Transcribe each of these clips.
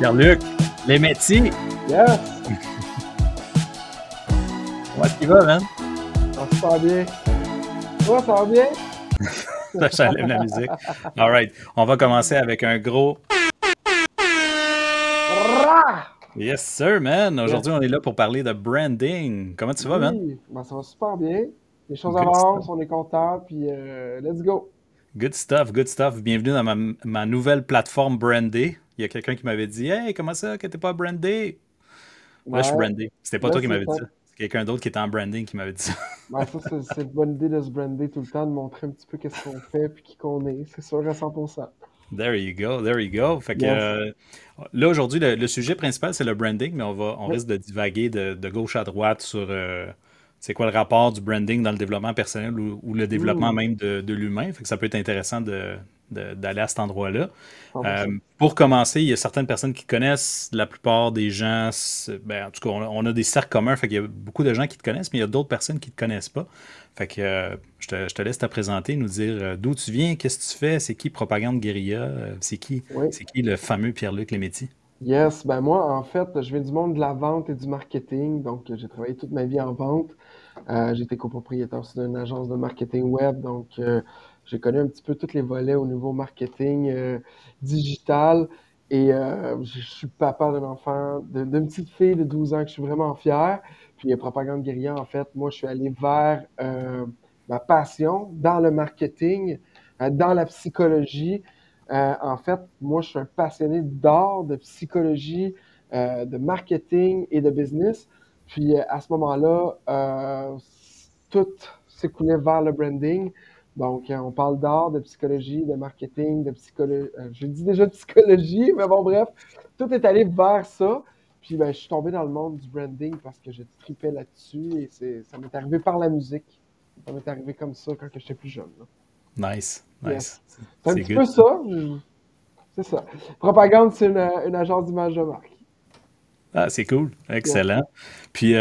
Pierre-Luc, les métiers, Yes! comment tu vas, man? Ça se passe bien. Toi, ça va bien? Là, j'enlève la musique. All right, on va commencer avec un gros Rah! yes, sir, man. Yes. Aujourd'hui, on est là pour parler de branding. Comment tu vas, man? Oui, ben, ça va super bien. Les choses Good stuff. avancent, on est content, puis let's go. Good stuff, good stuff. Bienvenue dans ma nouvelle plateforme brandée. Il y a quelqu'un qui m'avait dit Hey, comment ça que t'es pas brandé? Là, je suis Ouais, brandé. C'était pas là, toi qui c'est m'avais dit ça. top. C'est quelqu'un d'autre qui était en branding qui m'avait dit ça. Ben, ça, c'est une bonne idée de se brander tout le temps, de montrer un petit peu qu'est-ce qu'on fait, puis qui qu'on est. C'est sûr à 100%. There you go, there you go. Fait que Yes. là, aujourd'hui, le sujet principal, c'est le branding, mais on Oui. risque de divaguer de gauche à droite sur c'est quoi le rapport du branding dans le développement personnel ou le développement Hmm, même de l'humain. Fait que ça peut être intéressant d'aller à cet endroit-là. 100%. Pour commencer, il y a certaines personnes qui connaissent la plupart des gens. Ben, en tout cas, on a des cercles communs. Fait qu'il y a beaucoup de gens qui te connaissent, mais il y a d'autres personnes qui ne te connaissent pas. Fait que je te laisse te présenter, nous dire d'où tu viens, qu'est-ce que tu fais, c'est qui Propagande Guérilla, Oui. c'est qui le fameux Pierre-Luc Léméty? Yes, ben moi, en fait, je viens du monde de la vente et du marketing, donc j'ai travaillé toute ma vie en vente. J'ai été copropriétaire aussi d'une agence de marketing web, donc j'ai connu un petit peu tous les volets au niveau marketing digital. Et je suis papa d'un enfant, d'une petite fille de 12 ans que je suis vraiment fier. Puis Propagande Guérilla, en fait, moi, je suis allé vers ma passion dans le marketing, dans la psychologie. En fait, moi, je suis un passionné d'art, de psychologie, de marketing et de business. Puis à ce moment-là, tout s'écoulait vers le branding. Donc, on parle d'art, de psychologie, de marketing, de psychologie. Je dis déjà de psychologie, mais bon, bref, tout est allé vers ça. Puis ben, je suis tombé dans le monde du branding parce que je tripais là-dessus et ça m'est arrivé par la musique. Ça m'est arrivé comme ça quand j'étais plus jeune, là. Nice, Yes. nice. C'est un C'est petit good peu ça. ça. C'est ça. Propagande, c'est une agence d'image de marque. Ah, c'est cool, Yes. excellent. Puis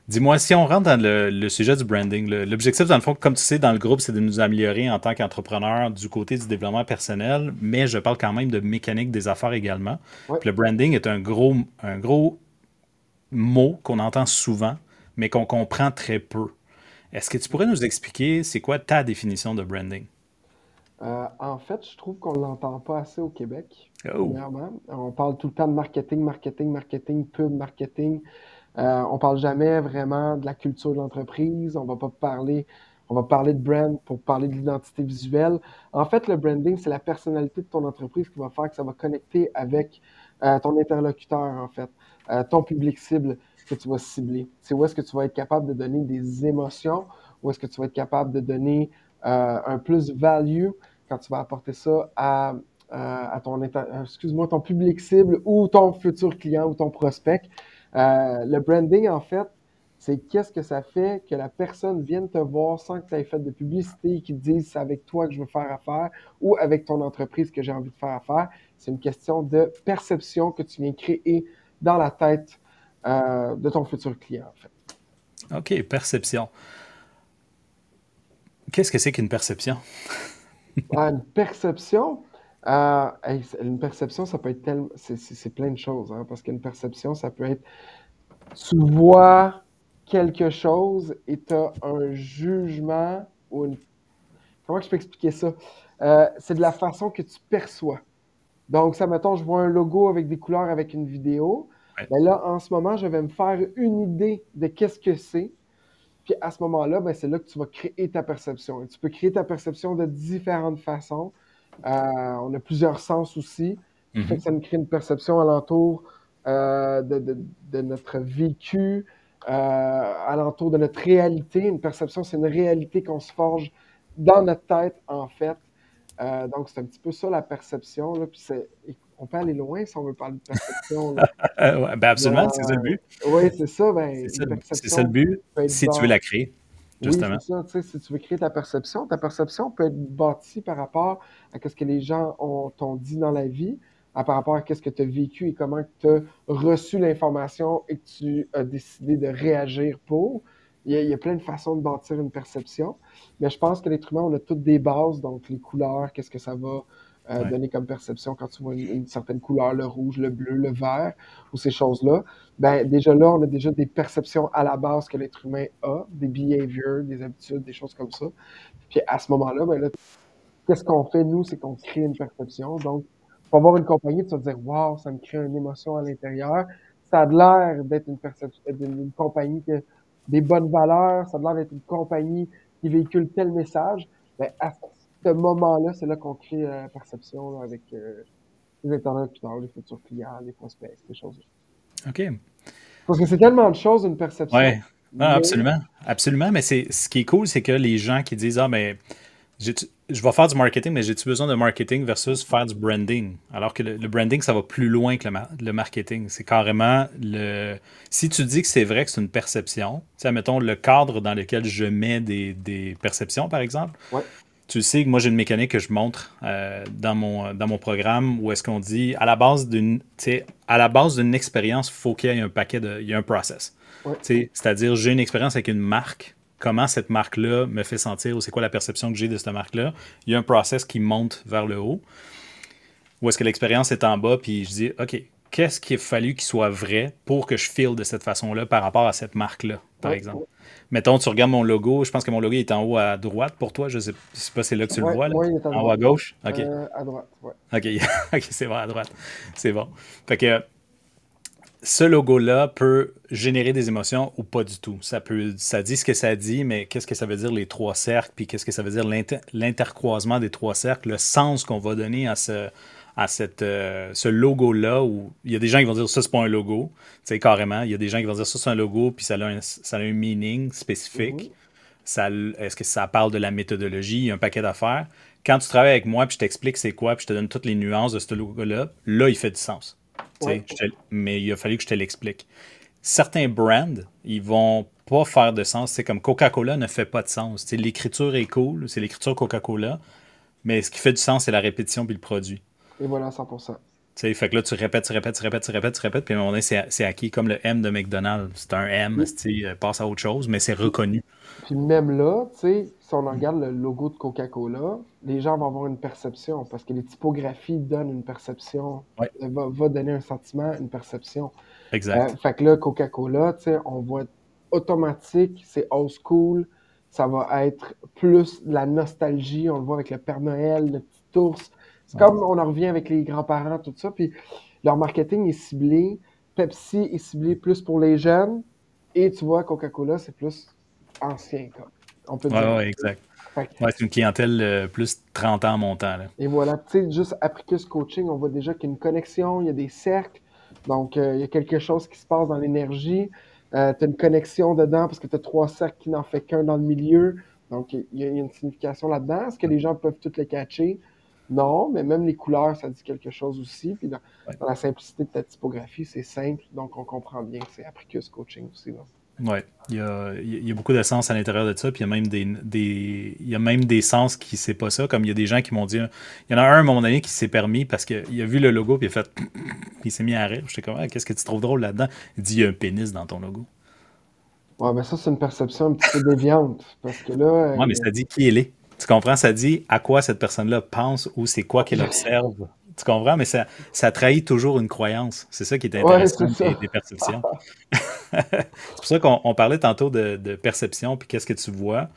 dis-moi, si on rentre dans le sujet du branding, l'objectif, dans le fond, comme tu sais, dans le groupe, c'est de nous améliorer en tant qu'entrepreneur du côté du développement personnel, mais je parle quand même de mécanique des affaires également. Ouais. Puis le branding est un gros mot qu'on entend souvent, mais qu'on comprend très peu. Est-ce que tu pourrais nous expliquer c'est quoi ta définition de branding? En fait, je trouve qu'on ne l'entend pas assez au Québec, Oh, premièrement. On parle tout le temps de marketing, marketing, marketing, pub, marketing. On parle jamais vraiment de la culture de l'entreprise. On va parler de brand pour parler de l'identité visuelle. En fait, le branding, c'est la personnalité de ton entreprise qui va faire que ça va connecter avec ton interlocuteur, en fait, ton public cible que tu vas cibler. C'est où est-ce que tu vas être capable de donner des émotions, où est-ce que tu vas être capable de donner un plus value quand tu vas apporter ça à excuse-moi, ton public cible ou ton futur client ou ton prospect. Le branding, en fait, c'est qu'est-ce que ça fait que la personne vienne te voir sans que tu aies fait de publicité et qu'il te dise c'est avec toi que je veux faire affaire ou avec ton entreprise que j'ai envie de faire affaire. C'est une question de perception que tu viens créer dans la tête de ton futur client, en fait. OK, perception. Qu'est-ce que c'est qu'une perception? Une perception, hey, une perception, ça peut être tellement, c'est plein de choses, hein, parce qu'une perception, ça peut être, tu vois quelque chose et tu as un jugement ou une, comment je peux expliquer ça? C'est de la façon que tu perçois. Donc, ça, mettons, je vois un logo avec des couleurs avec une vidéo. Ouais. Ben là, en ce moment, je vais me faire une idée de qu'est-ce que c'est. Puis à ce moment-là, ben, c'est là que tu vas créer ta perception. Et tu peux créer ta perception de différentes façons. On a plusieurs sens aussi, qui fait Mhm. que ça nous crée une perception alentour de notre vécu, alentour de notre réalité. Une perception, c'est une réalité qu'on se forge dans notre tête, en fait. Donc, c'est un petit peu ça, la perception, là. Puis on peut aller loin si on veut parler de perception, là. Ouais, ben absolument, c'est ça le Euh, but. oui, c'est ça. C'est Ben, ça, une c'est ça le perception but peut être si tu veux la créer, oui, justement. c'est ça. Tu sais, si tu veux créer ta perception peut être bâtie par rapport à ce que les gens t'ont dit dans la vie, par rapport à ce que tu as vécu et comment tu as reçu l'information et que tu as décidé de réagir pour. Il y a plein de façons de bâtir une perception, mais je pense que l'être humain, on a toutes des bases, donc les couleurs, qu'est-ce que ça va Ouais. donner comme perception quand tu vois une certaine couleur, le rouge, le bleu, le vert, ou ces choses-là. Ben, déjà là, on a déjà des perceptions à la base que l'être humain a, des behaviors, des habitudes, des choses comme ça. Puis à ce moment-là, ben là, qu'est-ce qu'on fait, nous, c'est qu'on crée une perception. Donc, pour avoir une compagnie, tu vas te dire, waouh, ça me crée une émotion à l'intérieur. Ça a l'air d'être une perception, d'une compagnie qui a des bonnes valeurs. Ça a l'air d'être une compagnie qui véhicule tel message. Ben, à ce moment-là, c'est là qu'on crée la perception, là, avec les interlocuteurs, les futurs clients, les prospects, ces choses-là. OK. Parce que c'est tellement de choses, une perception, Ouais. Ah, mais absolument. Absolument. Mais ce qui est cool, c'est que les gens qui disent, ah, mais je vais faire du marketing, mais j'ai-tu besoin de marketing versus faire du branding? Alors que le branding, ça va plus loin que le marketing. C'est carrément le. Si tu dis que c'est vrai que c'est une perception, tu sais, mettons le cadre dans lequel je mets des perceptions, par exemple, ouais, tu sais que moi j'ai une mécanique que je montre dans mon programme où est-ce qu'on dit à la base d'une, tu sais, à la base d'une expérience, il faut qu'il y ait un paquet il y a un process. ouais, Tu sais, c'est-à-dire j'ai une expérience avec une marque, comment cette marque-là me fait sentir ou c'est quoi la perception que j'ai de cette marque-là. Il y a un process qui monte vers le haut. Ou est-ce que l'expérience est en bas, puis je dis, OK, qu'est-ce qu'il a fallu qu'il soit vrai pour que je feel de cette façon-là par rapport à cette marque-là, par ouais, exemple. Mettons, tu regardes mon logo, je pense que mon logo est en haut à droite pour toi, je sais pas, c'est là que tu le ouais, vois, là. ouais, il est à En haut à droite. gauche? OK. À droite, ouais. OK, OK, c'est bon, à droite. C'est bon. Fait que ce logo-là peut générer des émotions ou pas du tout. Ça dit ce que ça dit, mais qu'est-ce que ça veut dire les trois cercles, puis qu'est-ce que ça veut dire l'intercroisement des trois cercles, le sens qu'on va donner ce logo-là, où il y a des gens qui vont dire ça, c'est pas un logo, tu sais, carrément. Il y a des gens qui vont dire ça, c'est un logo, puis ça a un meaning spécifique. Mhm. Est-ce que ça parle de la méthodologie? Il y a un paquet d'affaires. Quand tu travailles avec moi, puis je t'explique c'est quoi, puis je te donne toutes les nuances de ce logo-là, là, il fait du sens. Ouais, Mais il a fallu que je te l'explique. Certains brands, ils vont pas faire de sens. C'est comme Coca-Cola ne fait pas de sens. L'écriture est cool, c'est l'écriture Coca-Cola, mais ce qui fait du sens, c'est la répétition puis le produit. et voilà, 100%. Fait que là, tu répètes, tu répètes, tu répètes, tu répètes, tu répètes, puis à un moment donné, c'est acquis. Comme le M de McDonald's. C'est un M, Puis, passe à autre chose, mais c'est puis- reconnu. puis même là, tu sais, si on regarde le logo de Coca-Cola, les gens vont avoir une perception parce que les typographies donnent une perception, Ouais, va donner un sentiment, une perception. exact. Fait que là, Coca-Cola, tu sais, on voit automatique, c'est old school, ça va être plus de la nostalgie, on le voit avec le Père Noël, le petit ours. C'est Ouais. comme on en revient avec les grands-parents, tout ça, puis leur marketing est ciblé, Pepsi est ciblé plus pour les jeunes, et tu vois, Coca-Cola, c'est plus ancien, comme on peut Ouais, dire. ouais, exact. Fait que Ouais, c'est une clientèle plus 30 ans montant, là. et voilà, tu sais, juste Apricus Coaching, on voit déjà qu'il y a une connexion, il y a des cercles, donc il y a quelque chose qui se passe dans l'énergie. Tu as une connexion dedans parce que tu as trois cercles qui n'en fait qu'un dans le milieu. Donc il y a une signification là-dedans. Est-ce que les gens peuvent toutes les catcher? Non, mais même les couleurs, ça dit quelque chose aussi. Puis Ouais. dans la simplicité de ta typographie, c'est simple, donc on comprend bien que c'est Apricus Coaching aussi, là. Ouais, il y a beaucoup de sens à l'intérieur de ça, puis il y a même il y a même des sens qui c'est pas ça, comme il y a des gens qui m'ont dit, il y en a un à un moment donné qui s'est permis parce qu'il a vu le logo puis il a fait, puis il s'est mis à rire. J'étais comme, ah, qu'est-ce que tu trouves drôle là-dedans? Il dit, il y a un pénis dans ton logo. Ouais, mais ça, c'est une perception un petit peu déviante parce que là, Ouais, mais ça dit qui elle est. Tu comprends? Ça dit à quoi cette personne-là pense ou c'est quoi qu'elle observe. Tu comprends? Mais ça trahit toujours une croyance. C'est ça qui est ouais, intéressant c'est ça. des perceptions. C'est pour ça qu'on parlait tantôt de perception, puis qu'est-ce que tu vois.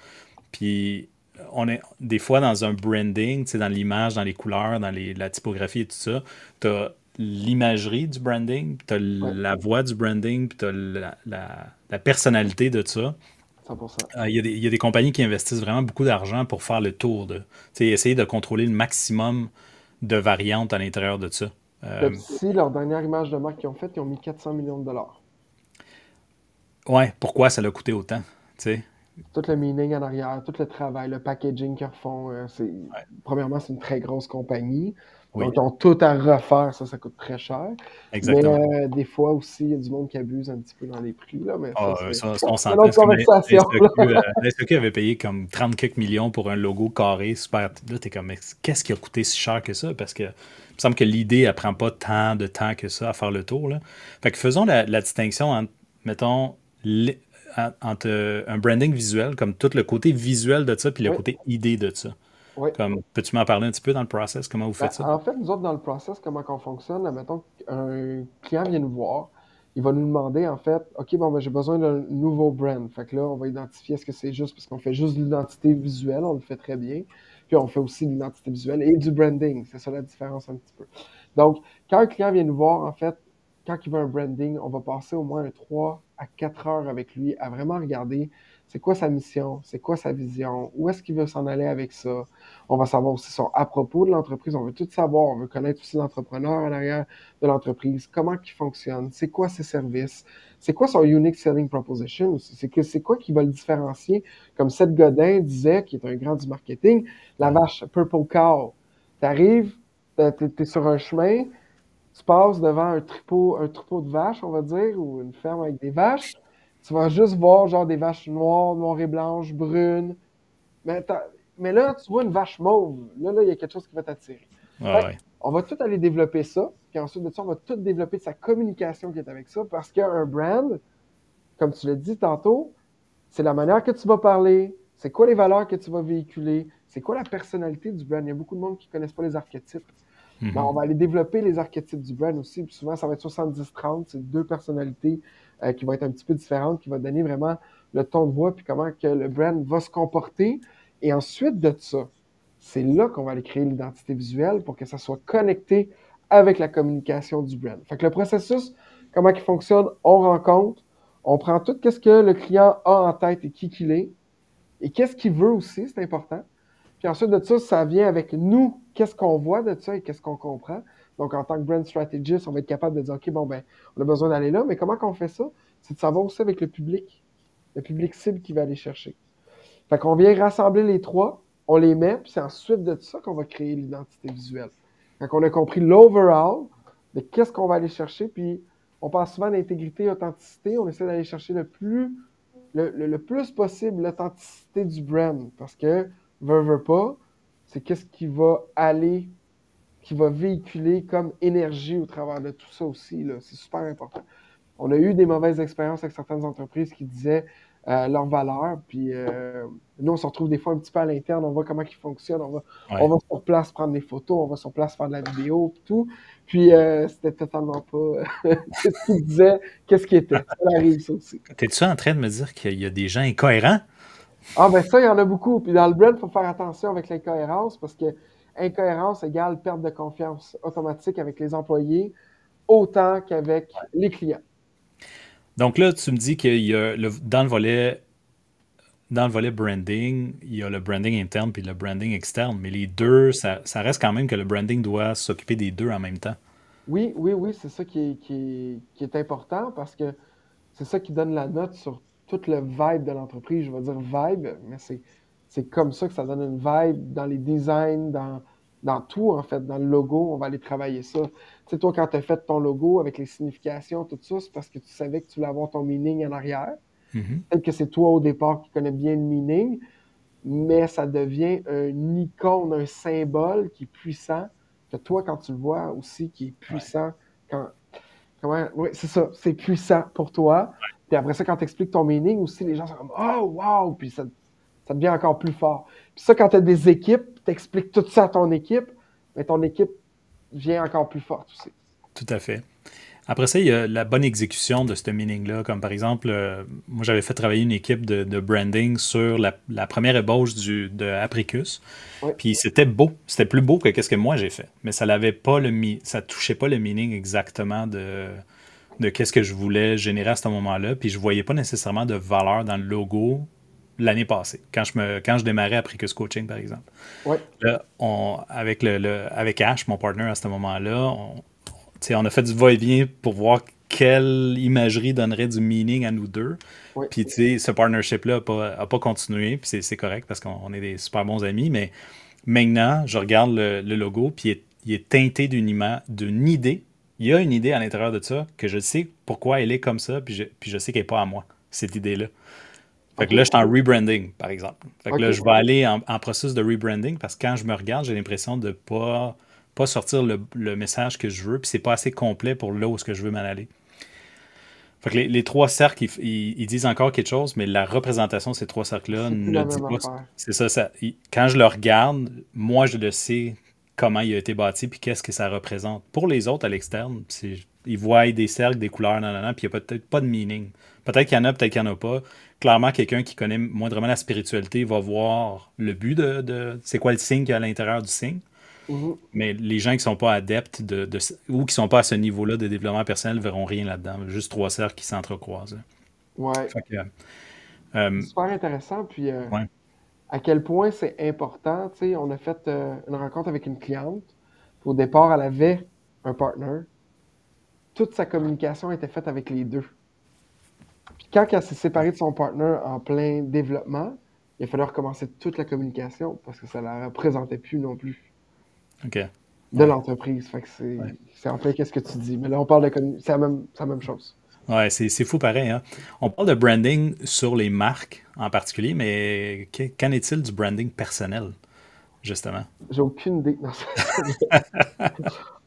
Puis on est des fois dans un branding, tu sais, dans l'image, dans les couleurs, dans la typographie et tout ça. Tu as l'imagerie du branding, tu as Ouais, la voix du branding, puis tu as la personnalité de ça. 100%. Il y a des compagnies qui investissent vraiment beaucoup d'argent pour faire le tour de, tu sais, essayer de contrôler le maximum de variantes à l'intérieur de ça. Pepsi, leur dernière image de marque qu'ils ont faite, ils ont mis 400 millions de dollars. Ouais, pourquoi ça l'a coûté autant? Tu sais? Tout le meaning en arrière, tout le travail, le packaging qu'ils refont, Ouais, premièrement, c'est une très grosse compagnie. Donc, oui, ils ont tout à refaire, ça coûte très cher. Mais exactement. des fois aussi, il y a du monde qui abuse un petit peu dans les prix, là, mais ça, Ah, ça, on c'est une s'entend. autre C'est comme la conversation, SAQ, là. la SAQ avait payé comme 30 quelques millions pour un logo carré, super. Là, t'es comme, mais qu'est-ce qui a coûté si cher que ça? Parce que il me semble que l'idée, elle prend pas tant de temps que ça à faire le tour, là. Fait que faisons la distinction entre, mettons, entre un branding visuel, comme tout le côté visuel de ça, puis le Oui, côté idée de ça. Oui. Comme, peux-tu m'en parler un petit peu dans le process? Comment vous Ben, faites ça? en fait, nous autres, dans le process, comment qu'on fonctionne, admettons qu'un client vient nous voir, il va nous demander, en fait, OK, bon, ben, j'ai besoin d'un nouveau brand. Fait que là, on va identifier est-ce que c'est juste parce qu'on fait juste de l'identité visuelle, on le fait très bien. Puis on fait aussi de l'identité visuelle et du branding. C'est ça la différence un petit peu. Donc, quand un client vient nous voir, en fait, quand il veut un branding, on va passer au moins 3 à 4 heures avec lui à vraiment regarder c'est quoi sa mission, c'est quoi sa vision, où est-ce qu'il veut s'en aller avec ça. On va savoir aussi son à propos de l'entreprise, on veut tout savoir, on veut connaître aussi l'entrepreneur en arrière de l'entreprise, comment il fonctionne, c'est quoi ses services, c'est quoi son unique selling proposition aussi, c'est quoi qui va le différencier, comme Seth Godin disait, qui est un grand du marketing, la Ouais. vache Purple Cow. T'arrives, t'es sur un chemin, tu passes devant un troupeau de vaches, on va dire, ou une ferme avec des vaches, tu vas juste voir genre des vaches noires, noires et blanches, brunes, mais, mais là, tu vois une vache mauve. Là, il y a quelque chose qui va t'attirer. Ah Fait ouais. on va tout aller développer ça. Puis ensuite de ça, on va tout développer sa communication qui est avec ça. Parce qu'un brand, comme tu l'as dit tantôt, c'est la manière que tu vas parler, c'est quoi les valeurs que tu vas véhiculer, c'est quoi la personnalité du brand. Il y a beaucoup de monde qui ne connaissent pas les archétypes. Ben, Mhm. on va aller développer les archétypes du brand aussi. Puis souvent, ça va être 70-30. C'est deux personnalités qui vont être un petit peu différentes, qui vont donner vraiment le ton de voix, puis comment que le brand va se comporter. Et ensuite de ça, c'est là qu'on va aller créer l'identité visuelle pour que ça soit connecté avec la communication du brand. Fait que le processus, comment il fonctionne, on rencontre, on prend tout ce que le client a en tête et qui qu'il est, et qu'est-ce qu'il veut aussi, c'est important. Puis ensuite de ça, ça vient avec nous, qu'est-ce qu'on voit de ça et qu'est-ce qu'on comprend. Donc, en tant que brand strategist, on va être capable de dire, OK, bon, ben, on a besoin d'aller là, mais comment qu'on fait ça? C'est de savoir aussi avec le public cible qui va aller chercher. Fait qu'on vient rassembler les trois, on les met, puis c'est ensuite de ça qu'on va créer l'identité visuelle. Fait qu'on a compris l'overall de qu'est-ce qu'on va aller chercher, puis on parle souvent d'intégrité, authenticité, on essaie d'aller chercher le plus possible l'authenticité du brand. Parce que, veut pas, c'est qu'est-ce qui va aller, qui va véhiculer comme énergie au travers de tout ça aussi. Là. C'est super important. On a eu des mauvaises expériences avec certaines entreprises qui disaient leurs valeurs, puis nous, on se retrouve des fois un petit peu à l'interne, on voit comment ils fonctionnent, on Ouais. va sur place prendre des photos, on va sur place faire de la vidéo, puis tout. Puis c'était totalement pas ce qu'ils disaient, qu'est-ce qui était. Ça arrive, ça aussi. T'es-tu en train de me dire qu'il y a des gens incohérents? Ah ben ça, il y en a beaucoup. Puis dans le brand, il faut faire attention avec l'incohérence parce que incohérence égale perte de confiance automatique avec les employés autant qu'avec les clients. Donc là, tu me dis qu'il y a dans le volet branding, il y a le branding interne puis le branding externe, mais les deux, ça reste quand même que le branding doit s'occuper des deux en même temps. Oui, oui, oui, c'est ça qui est important parce que c'est ça qui donne la note sur tout le vibe de l'entreprise. Je vais dire vibe, mais c'est comme ça que ça donne une vibe dans les designs, dans tout, en fait, dans le logo. On va aller travailler ça. Tu sais, toi, quand tu as fait ton logo avec les significations, tout ça, c'est parce que tu savais que tu voulais avoir ton meaning en arrière. Mhm. Peut-être que c'est toi au départ qui connais bien le meaning, mais ça devient une icône, un symbole qui est puissant, que toi, quand tu le vois aussi, qui est Ouais. puissant, quand, comment, oui, c'est ça, c'est puissant pour toi. Puis après ça, quand tu expliques ton meaning aussi, les gens sont comme oh, wow! Puis ça devient encore plus fort. Puis ça, quand tu as des équipes, tu expliques tout ça à ton équipe, mais ton équipe vient encore plus forte aussi. Tout à fait. Après ça, il y a la bonne exécution de ce meaning-là. Comme par exemple, moi j'avais fait travailler une équipe de branding sur la première ébauche de Apricus. Oui, Puis c'était beau. C'était plus beau que ce que moi j'ai fait. Mais ça l'avait pas ça touchait pas le meaning exactement de qu'est-ce que je voulais générer à ce moment-là. Puis je voyais pas nécessairement de valeur dans le logo l'année passée, quand je démarrais Apricus Coaching, par exemple. oui, Là, avec Ash, mon partner à ce moment-là, on a fait du va-et-vient pour voir quelle imagerie donnerait du meaning à nous deux. oui. Puis, ce partnership-là n'a pas continué, puis c'est correct parce qu'on est des super bons amis, mais maintenant, je regarde le logo, puis il est teinté d'une idée. Il y a une idée à l'intérieur de ça que je sais pourquoi elle est comme ça, puis je sais qu'elle n'est pas à moi, cette idée-là. Fait que OK, là, je suis en rebranding, par exemple. Fait que là, OK. je vais aller en processus de rebranding parce que quand je me regarde, j'ai l'impression de pas sortir le message que je veux, puis c'est pas assez complet pour là où est-ce que je veux m'en aller. Fait que les trois cercles, ils disent encore quelque chose, mais la représentation de ces trois cercles-là C'est plus ne la dit même pas. affaire. C'est ça, quand je le regarde, moi, je le sais comment il a été bâti puis qu'est-ce que ça représente. Pour les autres à l'externe, ils voient des cercles, des couleurs, nan, puis il n'y a peut-être pas de meaning. Peut-être qu'il y en a, peut-être qu'il n'y en a pas. Clairement, quelqu'un qui connaît moindrement la spiritualité va voir le but c'est quoi le signe qu'il y a à l'intérieur du signe. Mhm. Mais les gens qui sont pas adeptes ou qui sont pas à ce niveau-là de développement personnel verront rien là-dedans. Juste trois cercles qui s'entrecroisent. Ouais. Fait que, C'est euh, super intéressant. Puis ouais, à quel point c'est important. Tu sais, on a fait une rencontre avec une cliente. Puis au départ, elle avait un partner. Toute sa communication était faite avec les deux. Puis quand elle s'est séparée de son partner en plein développement, il a fallu recommencer toute la communication parce que ça ne la représentait plus non plus ok, de ouais, l'entreprise. Fait que ouais. c'est en plein qu'est-ce que tu dis. Mais là, on parle de c'est la même chose. Ouais, c'est fou pareil, hein. On parle de branding sur les marques en particulier, mais qu'en est-il du branding personnel, justement? J'ai aucune idée. Non,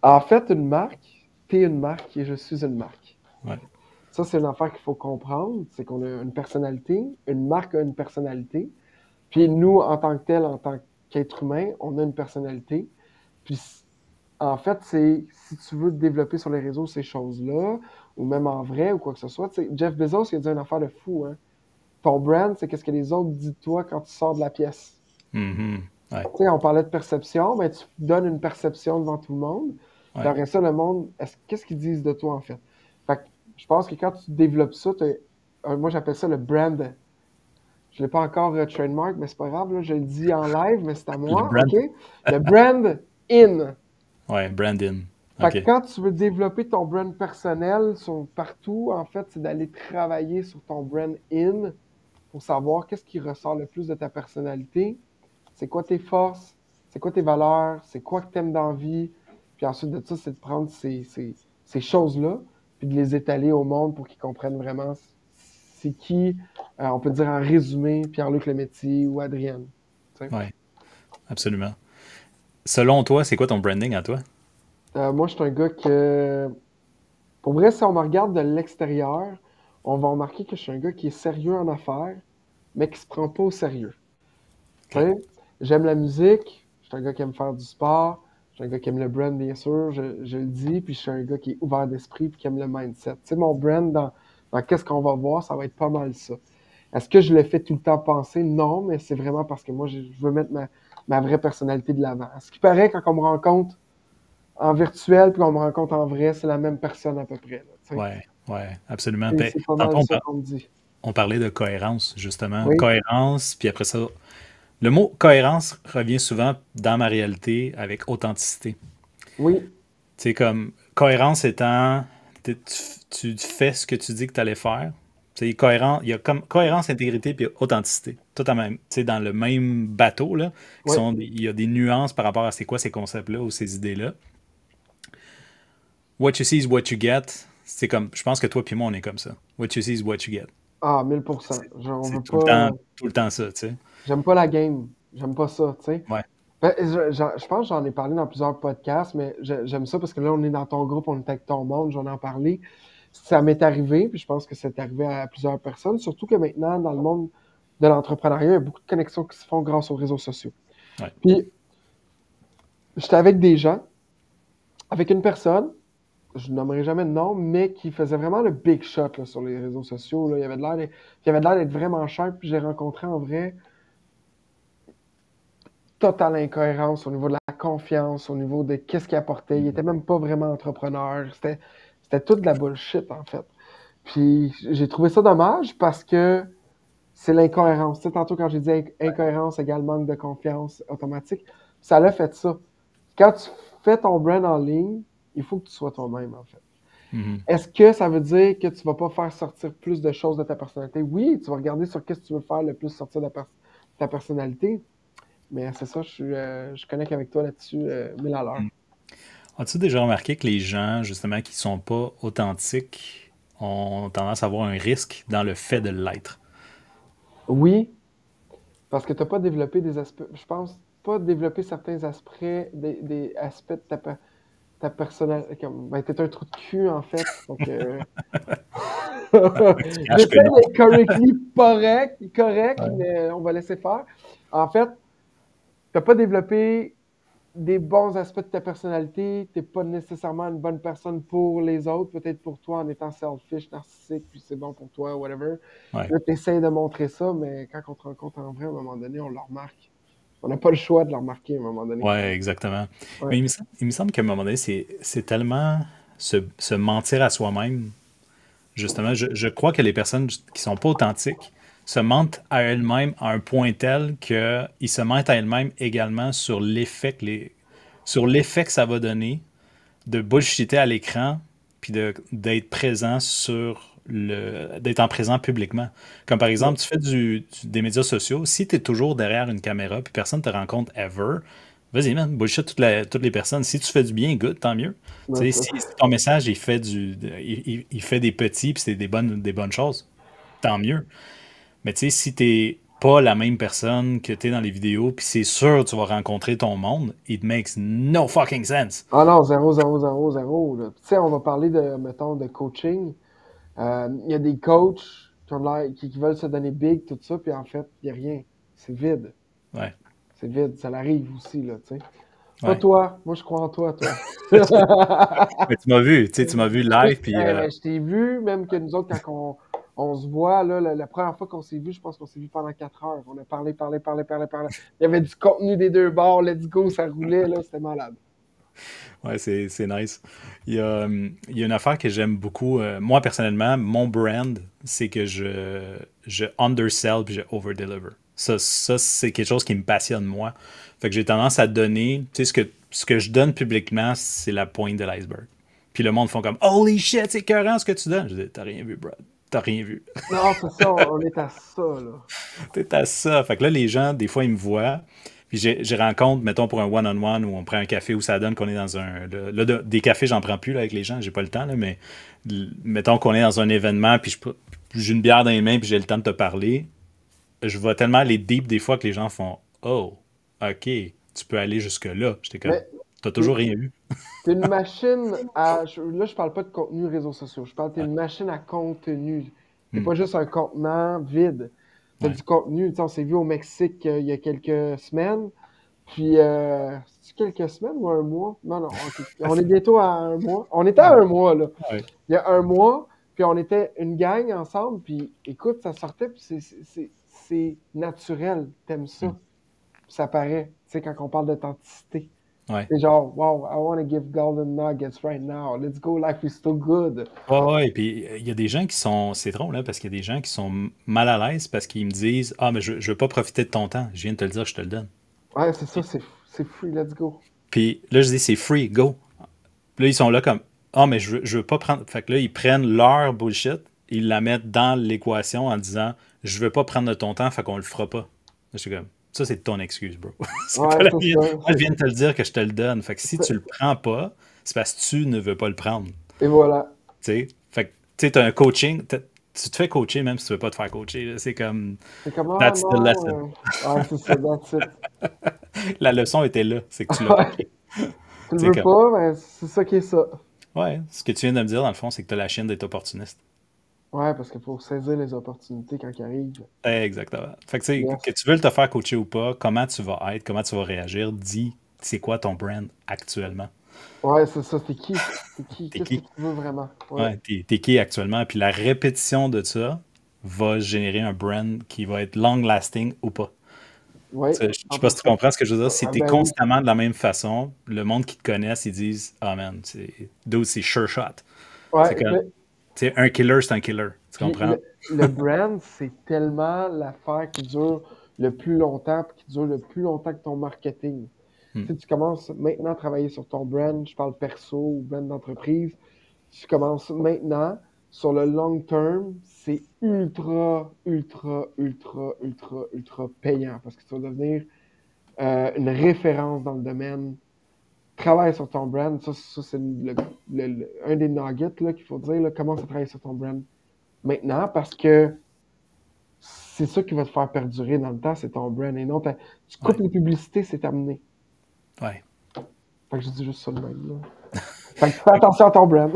en fait, une marque, t'es une marque et je suis une marque. Ouais. Ça, c'est une affaire qu'il faut comprendre. C'est qu'on a une personnalité, une marque a une personnalité. Puis nous, en tant que tel, en tant qu'être humain, on a une personnalité. Puis en fait, c'est si tu veux développer sur les réseaux ces choses-là, ou même en vrai, ou quoi que ce soit, tu sais, Jeff Bezos, il a dit une affaire de fou, hein. Ton brand, c'est qu'est-ce que les autres disent de toi quand tu sors de la pièce. Mhm. Ouais, Tu sais, on parlait de perception, ben tu donnes une perception devant tout le monde. Puis ouais. après ça, le monde, qu'est-ce qu'ils disent de toi, en fait? Fait que je pense que quand tu développes ça, moi j'appelle ça le brand. Je ne l'ai pas encore trademark, mais c'est pas grave, là, je le dis en live, mais c'est à Le moi, OK? brand, Le brand in. ouais, branding. Fait Ok, que quand tu veux développer ton brand personnel partout, en fait, c'est d'aller travailler sur ton brand in pour savoir qu'est-ce qui ressort le plus de ta personnalité, c'est quoi tes forces, c'est quoi tes valeurs, c'est quoi que tu aimes dans la vie. Puis ensuite de ça, c'est de prendre ces choses-là, puis de les étaler au monde pour qu'ils comprennent vraiment c'est qui, on peut dire en résumé, Pierre-Luc Lemétier ou Adrienne. Tu sais. ouais, absolument. Selon toi, c'est quoi ton branding à toi? Moi, je suis un gars que, pour vrai, si on me regarde de l'extérieur, on va remarquer que je suis un gars qui est sérieux en affaires, mais qui se prend pas au sérieux. Tu Ok. sais, j'aime la musique, je suis un gars qui aime faire du sport, je suis un gars qui aime le brand, bien sûr, je le dis, puis je suis un gars qui est ouvert d'esprit puis qui aime le mindset. Tu sais, mon brand, dans qu'est-ce qu'on va voir, ça va être pas mal ça. Est-ce que je le fais tout le temps penser? Non, mais c'est vraiment parce que moi, je veux mettre ma vraie personnalité de l'avant. Ce qui paraît, quand on me rencontre en virtuel puis qu'on me rencontre en vrai, c'est la même personne à peu près. Là, tu sais. Ouais, ouais, absolument. C'est pas Tantôt, mal ça qu'on me dit. on parlait de cohérence, justement. Oui, Cohérence, puis après ça, le mot cohérence revient souvent dans ma réalité avec authenticité. oui, C'est comme cohérence étant tu fais ce que tu dis que tu allais faire. C'est cohérent, il y a comme cohérence, intégrité puis authenticité. Tout en même, tu sais, dans le même bateau là, oui. il y a des nuances par rapport à c'est quoi ces concepts-là ou ces idées-là. What you see is what you get. C'est comme, je pense que toi puis moi on est comme ça. What you see is what you get. Ah, 1000%. C'est On veut c'est pas. tout le temps ça, tu sais. J'aime pas la game. J'aime pas ça, tu sais. Ouais. Ben, je pense que j'en ai parlé dans plusieurs podcasts, mais j'aime ça parce que là, on est dans ton groupe, on est avec ton monde, j'en ai parlé. Ça m'est arrivé, puis je pense que c'est arrivé à plusieurs personnes, surtout que maintenant, dans le monde de l'entrepreneuriat, il y a beaucoup de connexions qui se font grâce aux réseaux sociaux. Ouais. Puis, j'étais avec des gens, avec une personne, je nommerai jamais de nom, mais qui faisait vraiment le big shot là, sur les réseaux sociaux. Là. Il avait de l'air d'être vraiment cher, puis j'ai rencontré en vrai totale incohérence au niveau de la confiance, au niveau de qu'est-ce qu'il apportait. Il était même pas vraiment entrepreneur. C'était toute de la bullshit, en fait. Puis j'ai trouvé ça dommage parce que c'est l'incohérence. Tu sais, tantôt, quand j'ai dit incohérence égale manque de confiance automatique, ça l'a fait ça. Quand tu fais ton brand en ligne, il faut que tu sois toi-même, en fait. Mhm. Est-ce que ça veut dire que tu vas pas faire sortir plus de choses de ta personnalité? Oui, tu vas regarder sur qu'est-ce que tu veux faire le plus sortir de ta personnalité. Mais c'est ça, je connecte avec toi là-dessus, 1000 à l'heure. Mm. As-tu déjà remarqué que les gens, justement, qui sont pas authentiques, ont tendance à avoir un risque dans le fait de l'être? Oui, parce que tu n'as pas développé des aspects, je pense, pas développé certains aspects, des aspects de ta personnalité. Ben, t'es un trou de cul, en fait. Donc, Tu caches que J'essaie non. d'être correctly correct, Ouais. mais on va laisser faire. En fait, tu n'as pas développé des bons aspects de ta personnalité, tu n'es pas nécessairement une bonne personne pour les autres, peut-être pour toi en étant selfish, narcissique, puis c'est bon pour toi, whatever. Ouais. Là, tu essaies de montrer ça, mais quand on te rencontre en vrai, à un moment donné, on le remarque. On n'a pas le choix de le remarquer à un moment donné. Ouais, exactement. Ouais. Mais il me semble qu'à un moment donné, c'est tellement se mentir à soi-même. Justement, je crois que les personnes qui sont pas authentiques se mentent à elles-mêmes à un point tel qu'ils se mentent à elles-mêmes également sur sur l'effet que ça va donner de bullshitter à l'écran puis d'être présent d'être en présent publiquement. Comme par Ouais. exemple, tu fais des médias sociaux, si tu es toujours derrière une caméra puis personne ne te rencontre ever, vas-y, man, bullshit toutes les personnes. Si tu fais du bien, good, tant mieux. Ouais, Tu sais, ça. si ton message, il fait des petits puis c'est des bonnes choses, tant mieux. Mais tu sais, si t'es pas la même personne que t'es dans les vidéos, puis c'est sûr que tu vas rencontrer ton monde, it makes no fucking sense. Ah non, zéro, zéro, zéro, zéro. Là. Tu sais, on va parler de, mettons, de coaching. Il y a des coachs qui veulent se donner big, tout ça, puis en fait, il n'y a rien. C'est vide. Ouais, C'est vide. Ça l'arrive aussi, là, tu sais. Pas ouais. toi. Moi, je crois en toi, toi. Mais tu m'as vu, tu sais, tu m'as vu live, puis Mais je t'ai vu, même que nous autres, quand on se voit, là, la première fois qu'on s'est vu, je pense qu'on s'est vu pendant 4 heures. On a parlé, parlé, parlé, parlé, parlé. Il y avait du contenu des deux bords, let's go, ça roulait, là, c'était malade. ouais, c'est nice. Il y a une affaire que j'aime beaucoup. Moi, personnellement, mon brand, c'est que je undersell puis je overdeliver. Ça c'est quelque chose qui me passionne, moi. Fait que j'ai tendance à donner, tu sais, ce que je donne publiquement, c'est la pointe de l'iceberg. Puis le monde font comme Holy shit, c'est écœurant ce que tu donnes. Je dis, t'as rien vu, bro. T'as rien vu. Non, c'est ça, on est à ça, là. T'es à ça. Fait que là, les gens, des fois, ils me voient. Puis j'ai rencontre, mettons, pour un one-on-one où on prend un café où ça donne qu'on est dans un. Là, des cafés, j'en prends plus là, avec les gens, j'ai pas le temps, là, mais mettons qu'on est dans un événement, puis j'ai une bière dans les mains, puis j'ai le temps de te parler. Je vois tellement aller deep des fois que les gens font Oh, ok, tu peux aller jusque-là. J'étais comme Mais T'as t'es toujours rien vu. t'es une machine à. Là, je parle pas de contenu réseaux sociaux. Je parle, t'es Ouais. une machine à contenu. T'es Hmm. pas juste un contenant vide. T'as Ouais. du contenu. Tu sais, on s'est vu au Mexique il y a quelques semaines. Puis, c'est quelques semaines ou un mois? Non, non, ok. On est bientôt à un mois. On était à un mois, là. Ouais. Il y a un mois, puis on était une gang ensemble, puis écoute, ça sortait, puis c'est naturel. T'aimes ça. Hmm. Puis ça paraît, tu sais, quand on parle d'authenticité. Ouais. C'est genre, wow, I want to give golden nuggets right now. Let's go, life is so good. Ouais, ouais, et puis il y a des gens qui sont. C'est drôle, hein, parce qu'il y a des gens qui sont mal à l'aise parce qu'ils me disent Ah, mais je veux pas profiter de ton temps. Je viens de te le dire, je te le donne. Ouais, c'est ça, c'est free, let's go. Puis là, je dis C'est free, go. Puis là, ils sont là comme Ah, mais je veux pas prendre. Fait que là, ils prennent leur bullshit, ils la mettent dans l'équation en disant Je veux pas prendre de ton temps, fait qu'on le fera pas. Là, je suis comme Ça, c'est ton excuse, bro. C'est Ouais, pas la c'est mienne. ça. Moi, je viens de te le dire que je te le donne. Fait que si tu le prends pas, c'est parce que tu ne veux pas le prendre. Et voilà. Tu sais, fait que, tu sais, t'as un coaching, tu te fais coacher même si tu veux pas te faire coacher, là. C'est comme, C'est comme, ah that's the non. lesson. Ouais, c'est ça, that's it. La leçon était là, c'est que tu l'as Ouais, compris. tu le C'est veux comme, pas, mais c'est ça qui est ça. ouais, ce que tu viens de me dire, dans le fond, c'est que t'as la chienne d'être opportuniste. Ouais, parce qu'il faut saisir les opportunités quand ils arrivent. Exactement. Fait que, tu sais, que Yes. tu veux te faire coacher ou pas, comment tu vas être, comment tu vas réagir, dis, c'est quoi ton brand actuellement. Ouais, c'est ça, t'es qui? T'es qui? T'es Qu'est-ce que qui? tu veux vraiment? Ouais. Ouais, t'es qui actuellement, puis la répétition de ça va générer un brand qui va être long-lasting ou pas. Ouais, Je sais pas si tu 100%. comprends ce que je veux dire. Si Ah tu es ben oui. constamment de la même façon, le monde qui te connaisse, ils disent Ah man, dude, c'est sure shot. C'est Ouais, comme, tu sais, un killer, c'est un killer. Tu puis comprends? le brand, c'est tellement l'affaire qui dure le plus longtemps, puis qui dure le plus longtemps que ton marketing. Hmm. Tu sais, tu commences maintenant à travailler sur ton brand, je parle perso ou brand d'entreprise, tu commences maintenant, sur le long term, c'est ultra, ultra, ultra, ultra, ultra payant parce que tu vas devenir une référence dans le domaine. Travaille sur ton brand, ça c'est un des nuggets là, qu'il faut dire, là, commence à travailler sur ton brand maintenant parce que c'est ça qui va te faire perdurer dans le temps, c'est ton brand. Et non, tu coupes Ouais. les publicités, c'est terminé. Ouais. Fait que je dis juste ça de même. Là. Fait que fais attention à ton brand.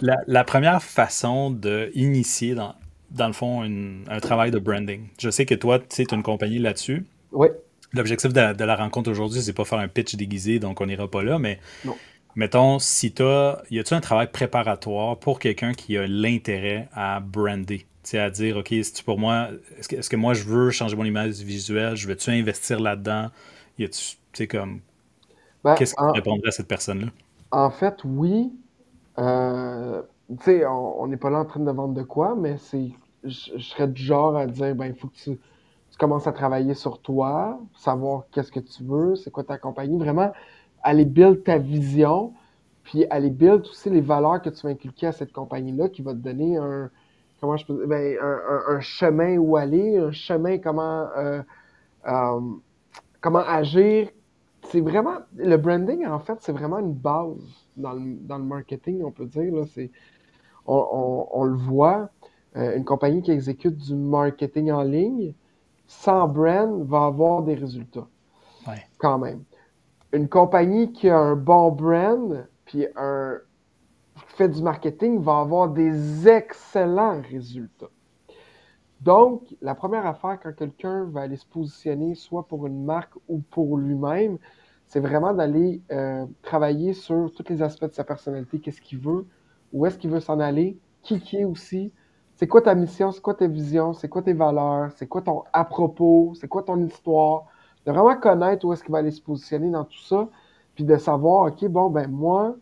La première façon d'initier, dans le fond, un travail de branding. Je sais que toi, tu sais, as une compagnie là-dessus. Oui, L'objectif de la rencontre aujourd'hui, c'est pas faire un pitch déguisé, donc on n'ira pas là, mais non. mettons, si y a-tu un travail préparatoire pour quelqu'un qui a l'intérêt à brander? C'est à dire, OK, c'est pour moi, est-ce que moi je veux changer mon image visuelle, je veux-tu investir là-dedans? Y a-tu, tu sais, comme, Ben, qu'est-ce que tu répondrais à cette personne-là? en fait, oui. Euh, Tu sais, on n'est pas là en train de vendre de quoi, mais je serais du genre à dire, ben, il faut que tu commences à travailler sur toi, savoir qu'est-ce que tu veux, c'est quoi ta compagnie, vraiment aller build ta vision, puis aller build aussi les valeurs que tu vas inculquer à cette compagnie-là qui va te donner comment je peux, ben, un chemin où aller, un chemin euh, comment agir. C'est vraiment, le branding, en fait, c'est vraiment une base dans le marketing, on peut dire, là, on le voit, une compagnie qui exécute du marketing en ligne, sans brand, va avoir des résultats, Ouais. quand même. Une compagnie qui a un bon brand, puis qui fait du marketing, va avoir des excellents résultats. Donc, la première affaire, quand quelqu'un va aller se positionner, soit pour une marque ou pour lui-même, c'est vraiment d'aller travailler sur tous les aspects de sa personnalité, qu'est-ce qu'il veut, où est-ce qu'il veut s'en aller, qui est aussi, c'est quoi ta mission, c'est quoi ta vision, c'est quoi tes valeurs, c'est quoi ton à propos, c'est quoi ton histoire, de vraiment connaître où est-ce qu'il va aller se positionner dans tout ça, puis de savoir, OK, bon, ben moi,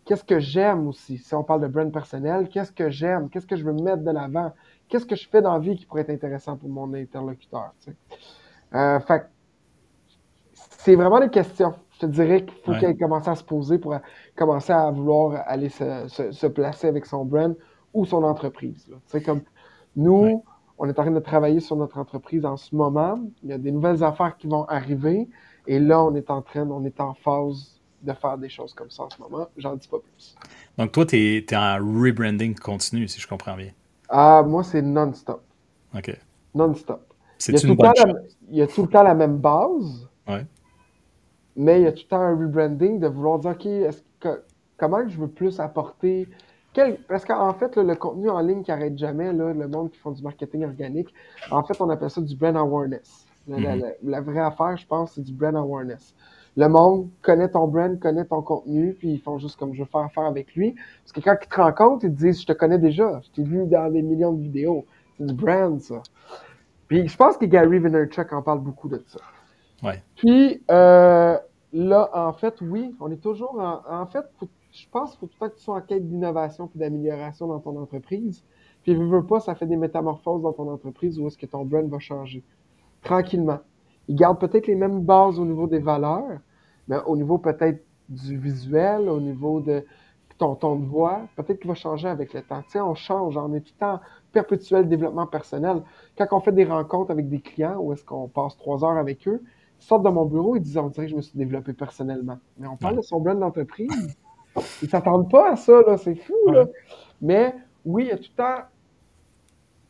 qu'est-ce que j'aime aussi? Si on parle de brand personnel, qu'est-ce que j'aime? Qu'est-ce que je veux mettre de l'avant? Qu'est-ce que je fais dans la vie qui pourrait être intéressant pour mon interlocuteur? Tu sais? Fait c'est vraiment des questions. Je te dirais qu'il faut Ouais. qu'elle commence à se poser pour commencer à vouloir aller se placer avec son brand ou son entreprise. Là. Tu sais, comme Ouais. nous, on est en train de travailler sur notre entreprise en ce moment. Il y a des nouvelles affaires qui vont arriver. Et là, on est en phase de faire des choses comme ça en ce moment. J'en dis pas plus. Donc, toi, t'es en rebranding continu, si je comprends bien. Ah, moi, c'est non-stop. OK. Non-stop. Il y a C'est tout une le temps bonne la, chose. il y a tout le temps la même base, Ouais. mais il y a tout le temps un rebranding de vouloir dire, OK, comment je veux plus apporter. Parce qu'en fait, là, le contenu en ligne qui n'arrête jamais, là, le monde qui font du marketing organique, en fait, on appelle ça du brand awareness. Mhm. La vraie affaire, je pense, c'est du brand awareness. Le monde connaît ton brand, connaît ton contenu, puis ils font juste comme je veux faire affaire avec lui. Parce que quand ils te rencontrent, ils te disent, je te connais déjà, je t'ai vu dans des millions de vidéos. C'est du brand, ça. Puis je pense que Gary Vaynerchuk en parle beaucoup de ça. Ouais. Puis là, en fait, oui, on est toujours en fait, je pense qu'il faut tout le temps que tu sois en quête d'innovation et d'amélioration dans ton entreprise. Puis veux pas, ça fait des métamorphoses dans ton entreprise où est-ce que ton brand va changer. Tranquillement. Il garde peut-être les mêmes bases au niveau des valeurs, mais au niveau peut-être du visuel, au niveau de ton ton de voix, peut-être qu'il va changer avec le temps. Tu sais, on change, on est tout le temps en perpétuel développement personnel. Quand on fait des rencontres avec des clients, où est-ce qu'on passe 3 heures avec eux, ils sortent de mon bureau, ils disent, on dirait que je me suis développé personnellement. Mais on parle Ouais. de son brand d'entreprise. Ils s'attendent pas à ça, là, c'est fou, là. Ouais. Mais oui, il y a tout le temps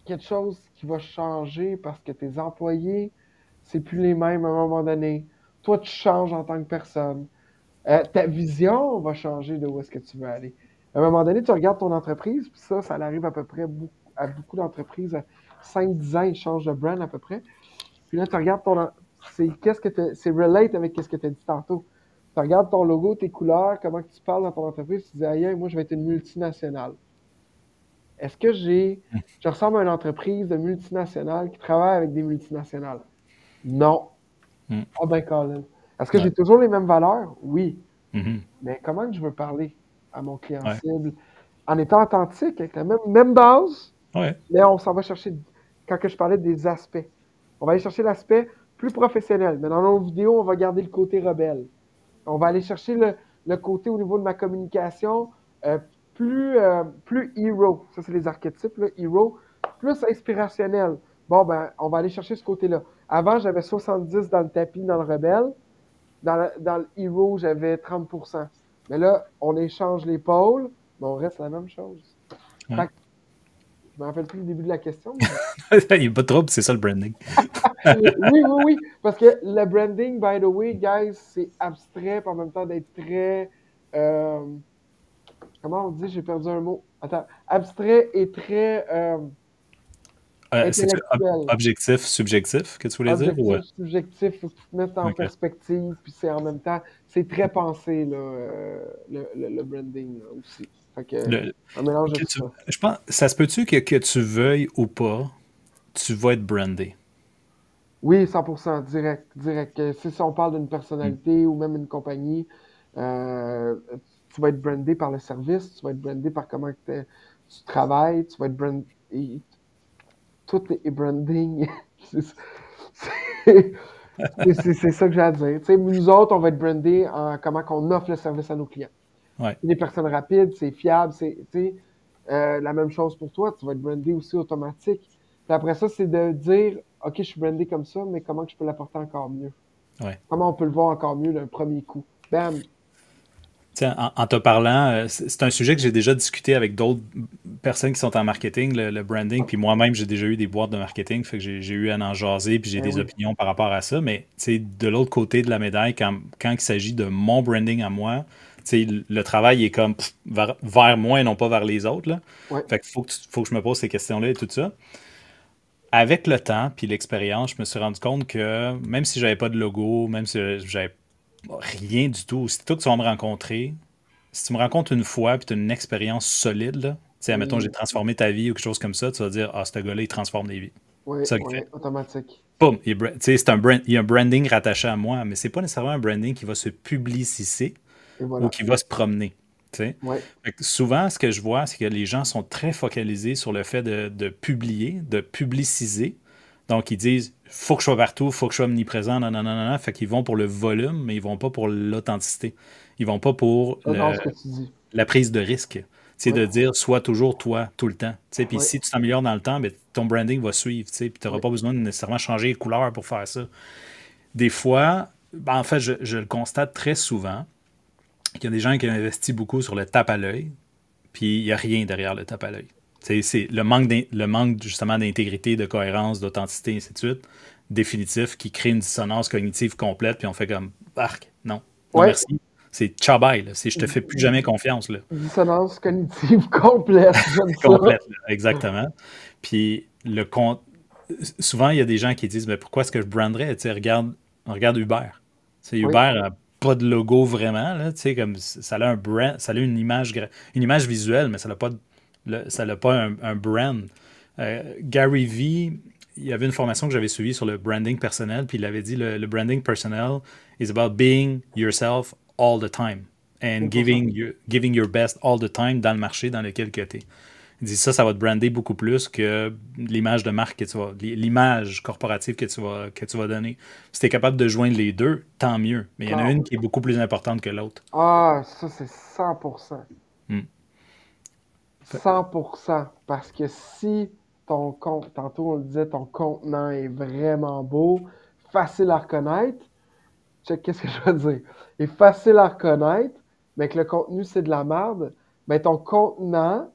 quelque chose qui va changer parce que tes employés, c'est plus les mêmes à un moment donné. Toi, tu changes en tant que personne. Ta vision va changer de où est-ce que tu veux aller. À un moment donné, tu regardes ton entreprise, puis ça arrive à peu près à beaucoup d'entreprises. À 5-10 ans, ils changent de brand à peu près. Puis là, tu regardes c'est relate avec ce que tu as dit tantôt. Tu regardes ton logo, tes couleurs, comment tu parles dans ton entreprise, tu dis, aïe, moi, je vais être une multinationale. Est-ce que je ressemble à une entreprise de multinationales qui travaille avec des multinationales? Non. Mm. Ah ben, Colin. Est-ce que Ouais. j'ai toujours les mêmes valeurs? Oui. Mhm. Mais comment je veux parler à mon client Ouais. cible en étant authentique, avec la même base, Ouais. mais on s'en va chercher, quand que je parlais des aspects, on va aller chercher l'aspect plus professionnel. Mais dans nos vidéos, on va garder le côté rebelle. On va aller chercher le côté au niveau de ma communication euh, plus hero. Ça, c'est les archétypes, là, hero. Plus inspirationnel. Bon, ben, on va aller chercher ce côté-là. Avant, j'avais 70 dans le tapis, dans le rebelle. Dans le hero, j'avais 30%. Mais là, on échange les pôles, mais on reste la même chose. Ouais. Fait que, je me rappelle plus le début de la question. Mais... Il n'y a pas de trouble, c'est ça le branding. oui. Parce que le branding, by the way, guys, c'est abstrait, puis en même temps d'être très. comment on dit, j'ai perdu un mot. Attends, abstrait et très C'est-tu intellectuel. objectif, subjectif que tu voulais dire? Ou, Objectif, subjectif, faut que tu te mettes en OK. perspective, puis c'est en même temps, c'est très pensé, là, le branding, là, aussi. Fait que, Le- un mélange de que tout tu- ça. je pense, ça se peut-tu que tu veuilles ou pas, tu vas être brandé? Oui, 100%, direct, direct. Si on parle d'une Hmm. personnalité ou même une compagnie, euh, tu vas être brandé par le service, tu vas être brandé par comment tu travailles, tu vas être brandé. Tout est branding. C'est c'est- c'est ça que j'ai à dire. Tu sais, nous autres, on va être brandé en comment on offre le service à nos clients. Ouais. Des personnes rapides, c'est fiable, c'est, tu sais, la même chose pour toi, tu vas être brandé aussi automatique. Puis après ça, c'est de dire, OK, je suis brandé comme ça, mais comment je peux l'apporter encore mieux? Ouais. Comment on peut le voir encore mieux d'un premier coup? Bam! Tiens, en te parlant, c'est un sujet que j'ai déjà discuté avec d'autres personnes qui sont en marketing, le branding, puis moi-même, j'ai déjà eu des boîtes de marketing, fait que j'ai eu à en jaser, puis j'ai Ben des oui. opinions par rapport à ça, mais tu sais, de l'autre côté de la médaille, quand il s'agit de mon branding à moi, tu sais, le travail est comme vers moi et non pas vers les autres, là. Ouais. Fait qu'il faut que je me pose ces questions-là et tout ça. Avec le temps puis l'expérience, je me suis rendu compte que même si j'avais pas de logo, même si j'avais rien du tout, aussitôt que tu vas me rencontrer, si tu me rencontres une fois puis tu as une expérience solide, là, tu sais, admettons, j'ai Mm. transformé ta vie ou quelque chose comme ça, tu vas dire, ah, ce gars-là, il transforme des vies. Oui, C'est ça qu'il oui, fait. automatique. Boum! Tu sais, il y a un branding rattaché à moi, mais c'est pas nécessairement un branding qui va se publiciser Et ou voilà. qui va se promener. Tu sais. Oui. Fait que souvent, ce que je vois, c'est que les gens sont très focalisés sur le fait de publier, de publiciser. Donc, ils disent, faut que je sois partout, faut que je sois omniprésent, non, non, non, non. Fait qu'ils vont pour le volume, mais ils vont pas pour l'authenticité. Ils vont pas pour J'adore ce que tu dis. la prise de risque. C'est Oui, de dire, sois toujours toi, tout le temps. Tu sais, puis oui, si tu t'améliores dans le temps, ben, ton branding va suivre. Tu sais, puis tu n'auras oui. pas besoin de nécessairement changer les couleurs pour faire ça. Des fois, ben, en fait, je le constate très souvent, qu'il y a des gens qui investissent beaucoup sur le tape à l'œil, puis il n'y a rien derrière le tape à l'œil. C'est le manque justement d'intégrité, de cohérence, d'authenticité, et ainsi de suite, définitif, qui crée une dissonance cognitive complète, puis on fait comme arc, non, non Oui, merci. C'est ciao bye, là. Je te fais plus jamais confiance. Là. dissonance cognitive complète, j'aime ça. Complète, là. Exactement. Puis souvent, il y a des gens qui disent mais pourquoi est-ce que je branderais? Tu sais, regarde Uber. Tu sais, Oui, Uber n'a pas de logo vraiment. Là, tu sais, comme ça a un brand, ça a une image visuelle, mais ça n'a pas, ça n'a pas un brand. Gary Vee, il y avait une formation que j'avais suivie sur le branding personnel, puis il avait dit le branding personnel is about being yourself all the time and 100%. giving your best all the time dans le marché dans lequel tu es. Il dit ça va te brander beaucoup plus que l'image de marque que tu vas, l'image corporative que tu vas donner. Si tu es capable de joindre les deux, tant mieux. Mais il y en a Ah, une qui est beaucoup plus importante que l'autre. ah, ça, c'est 100%. Hmm. Fait- 100%. Parce que si ton compte, tantôt on le disait, ton contenant est vraiment beau, facile à reconnaître, check qu'est-ce que je veux dire, est facile à reconnaître, mais que le contenu c'est de la merde, ben ton contenant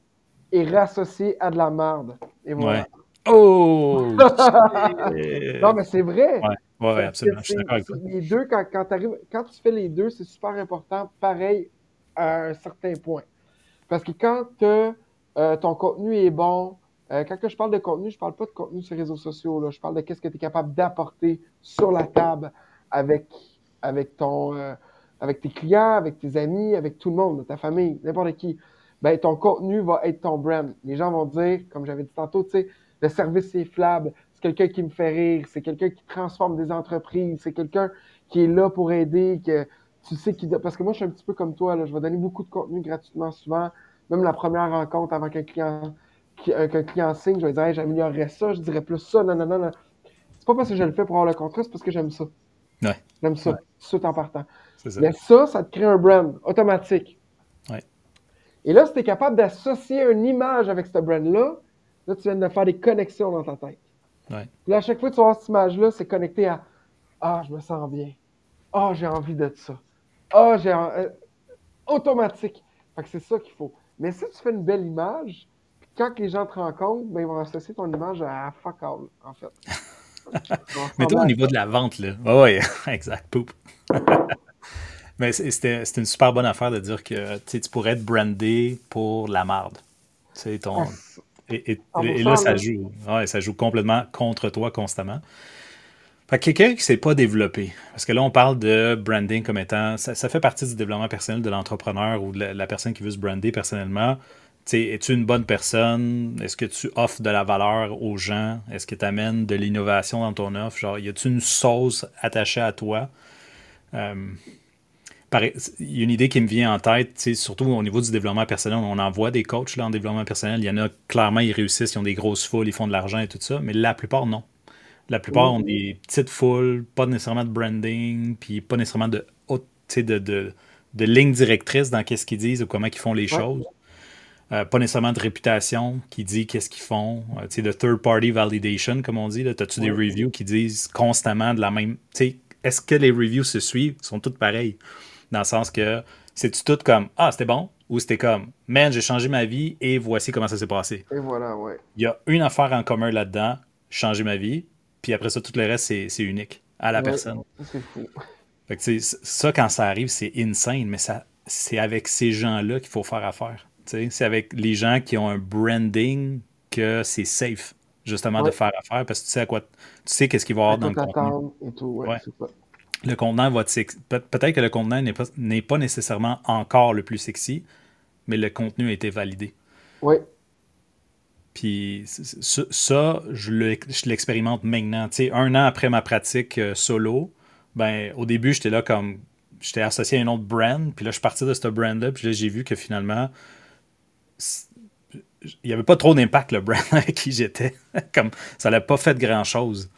est rassocié à de la merde. Et Ouais. voilà. Oh! Non, Shit! mais c'est vrai. Ouais, ouais, ouais, Parce que absolument. Je suis d'accord avec toi. les deux, quand tu fais les deux, c'est super important, pareil, à un certain point. Parce que quand ton contenu est bon, quand que je parle de contenu, je parle pas de contenu sur les réseaux sociaux, là. Je parle de qu'est-ce que tu es capable d'apporter sur la table avec, avec, ton, euh, avec tes clients, avec tes amis, avec tout le monde, ta famille, n'importe qui. Ben, ton contenu va être ton brand. Les gens vont dire, comme j'avais dit tantôt, tu sais, le service est flab, c'est quelqu'un qui me fait rire, c'est quelqu'un qui transforme des entreprises, c'est quelqu'un qui est là pour aider, que tu sais parce que moi je suis un petit peu comme toi, là, je vais donner beaucoup de contenu gratuitement souvent, même la première rencontre avant qu'un client signe, je vais dire hey, j'améliorerais ça, je dirais plus ça, non, non, non, non. C'est pas parce que je le fais pour avoir le contrat, c'est parce que j'aime ça. Ouais, J'aime ça, ouais, tout de suite en partant. c'est ça. Mais ça te crée un brand automatique. Ouais, Et là, si tu es capable d'associer une image avec ce brand-là, là, tu viens de faire des connexions dans ta tête. ouais. Puis là, à chaque fois que tu vas voir cette image-là, c'est connecté à ah, je me sens bien. Ah, j'ai envie de ça. Ah, automatique. Fait que c'est ça qu'il faut. Mais si tu fais une belle image, puis quand les gens te rencontrent, ben, ils vont associer ton image à fuck all, en fait. Ils vont Mais toi, ressembler au à niveau de la vente, là. Ouais, ouais, exact. Poop. Mais c'était une super bonne affaire de dire que tu pourrais être brandé pour la marde. Tu sais, Ah, et là, 100%, là. ça joue complètement contre toi constamment. Fait que quelqu'un qui ne s'est pas développé, parce que là, on parle de branding comme étant, ça fait partie du développement personnel de l'entrepreneur ou de la personne qui veut se brander personnellement. Tu sais, es-tu une bonne personne? Est-ce que tu offres de la valeur aux gens? Est-ce que tu amènes de l'innovation dans ton offre? Genre, y a-tu une sauce attachée à toi? Euh, il y a une idée qui me vient en tête, tu sais, surtout au niveau du développement personnel. On en voit des coachs là, en développement personnel. Il y en a, clairement, ils réussissent, ils ont des grosses foules, ils font de l'argent et tout ça, mais la plupart, non. La plupart ont Mhm. des petites foules, pas nécessairement de branding, puis pas nécessairement tu sais, de ligne directrice dans qu'est-ce qu'ils disent ou comment ils font les Ouais, choses. Pas nécessairement de réputation qui dit qu'est-ce qu'ils font. Tu sais, de third-party validation, comme on dit. Là, as-tu des ouais, reviews qui disent constamment de la même. Tu sais, est-ce que les reviews se suivent? Ils sont toutes pareilles. Dans le sens que c'est-tu tout comme ah, c'était bon? Ou c'était comme man, j'ai changé ma vie et voici comment ça s'est passé. et voilà, ouais. Il y a une affaire en commun là-dedans, changer ma vie, puis après ça, tout le reste, c'est unique à la Ouais, personne. ça, c'est fou. Fait que, tu sais, ça, quand ça arrive, c'est insane, mais c'est avec ces gens-là qu'il faut faire affaire. Tu sais, c'est avec les gens qui ont un branding que c'est safe, justement, de Ouais, faire affaire, parce que tu sais à quoi, tu sais qu'est-ce qu'il va y à avoir dans quoi le contenu. t'attendre et tout, ouais, Ouais. c'est ça. Le contenant va être peut-être que le contenant n'est pas nécessairement encore le plus sexy, mais le contenu a été validé. Ouais, Puis ça, je l'expérimente maintenant. Tu sais, un an après ma pratique solo, ben au début, j'étais là comme j'étais associé à un autre brand, puis là, je suis parti de ce brand-là, puis là, j'ai vu que finalement, c- il n'y avait pas trop d'impact le brand avec qui j'étais. Comme ça n'a pas fait grand-chose.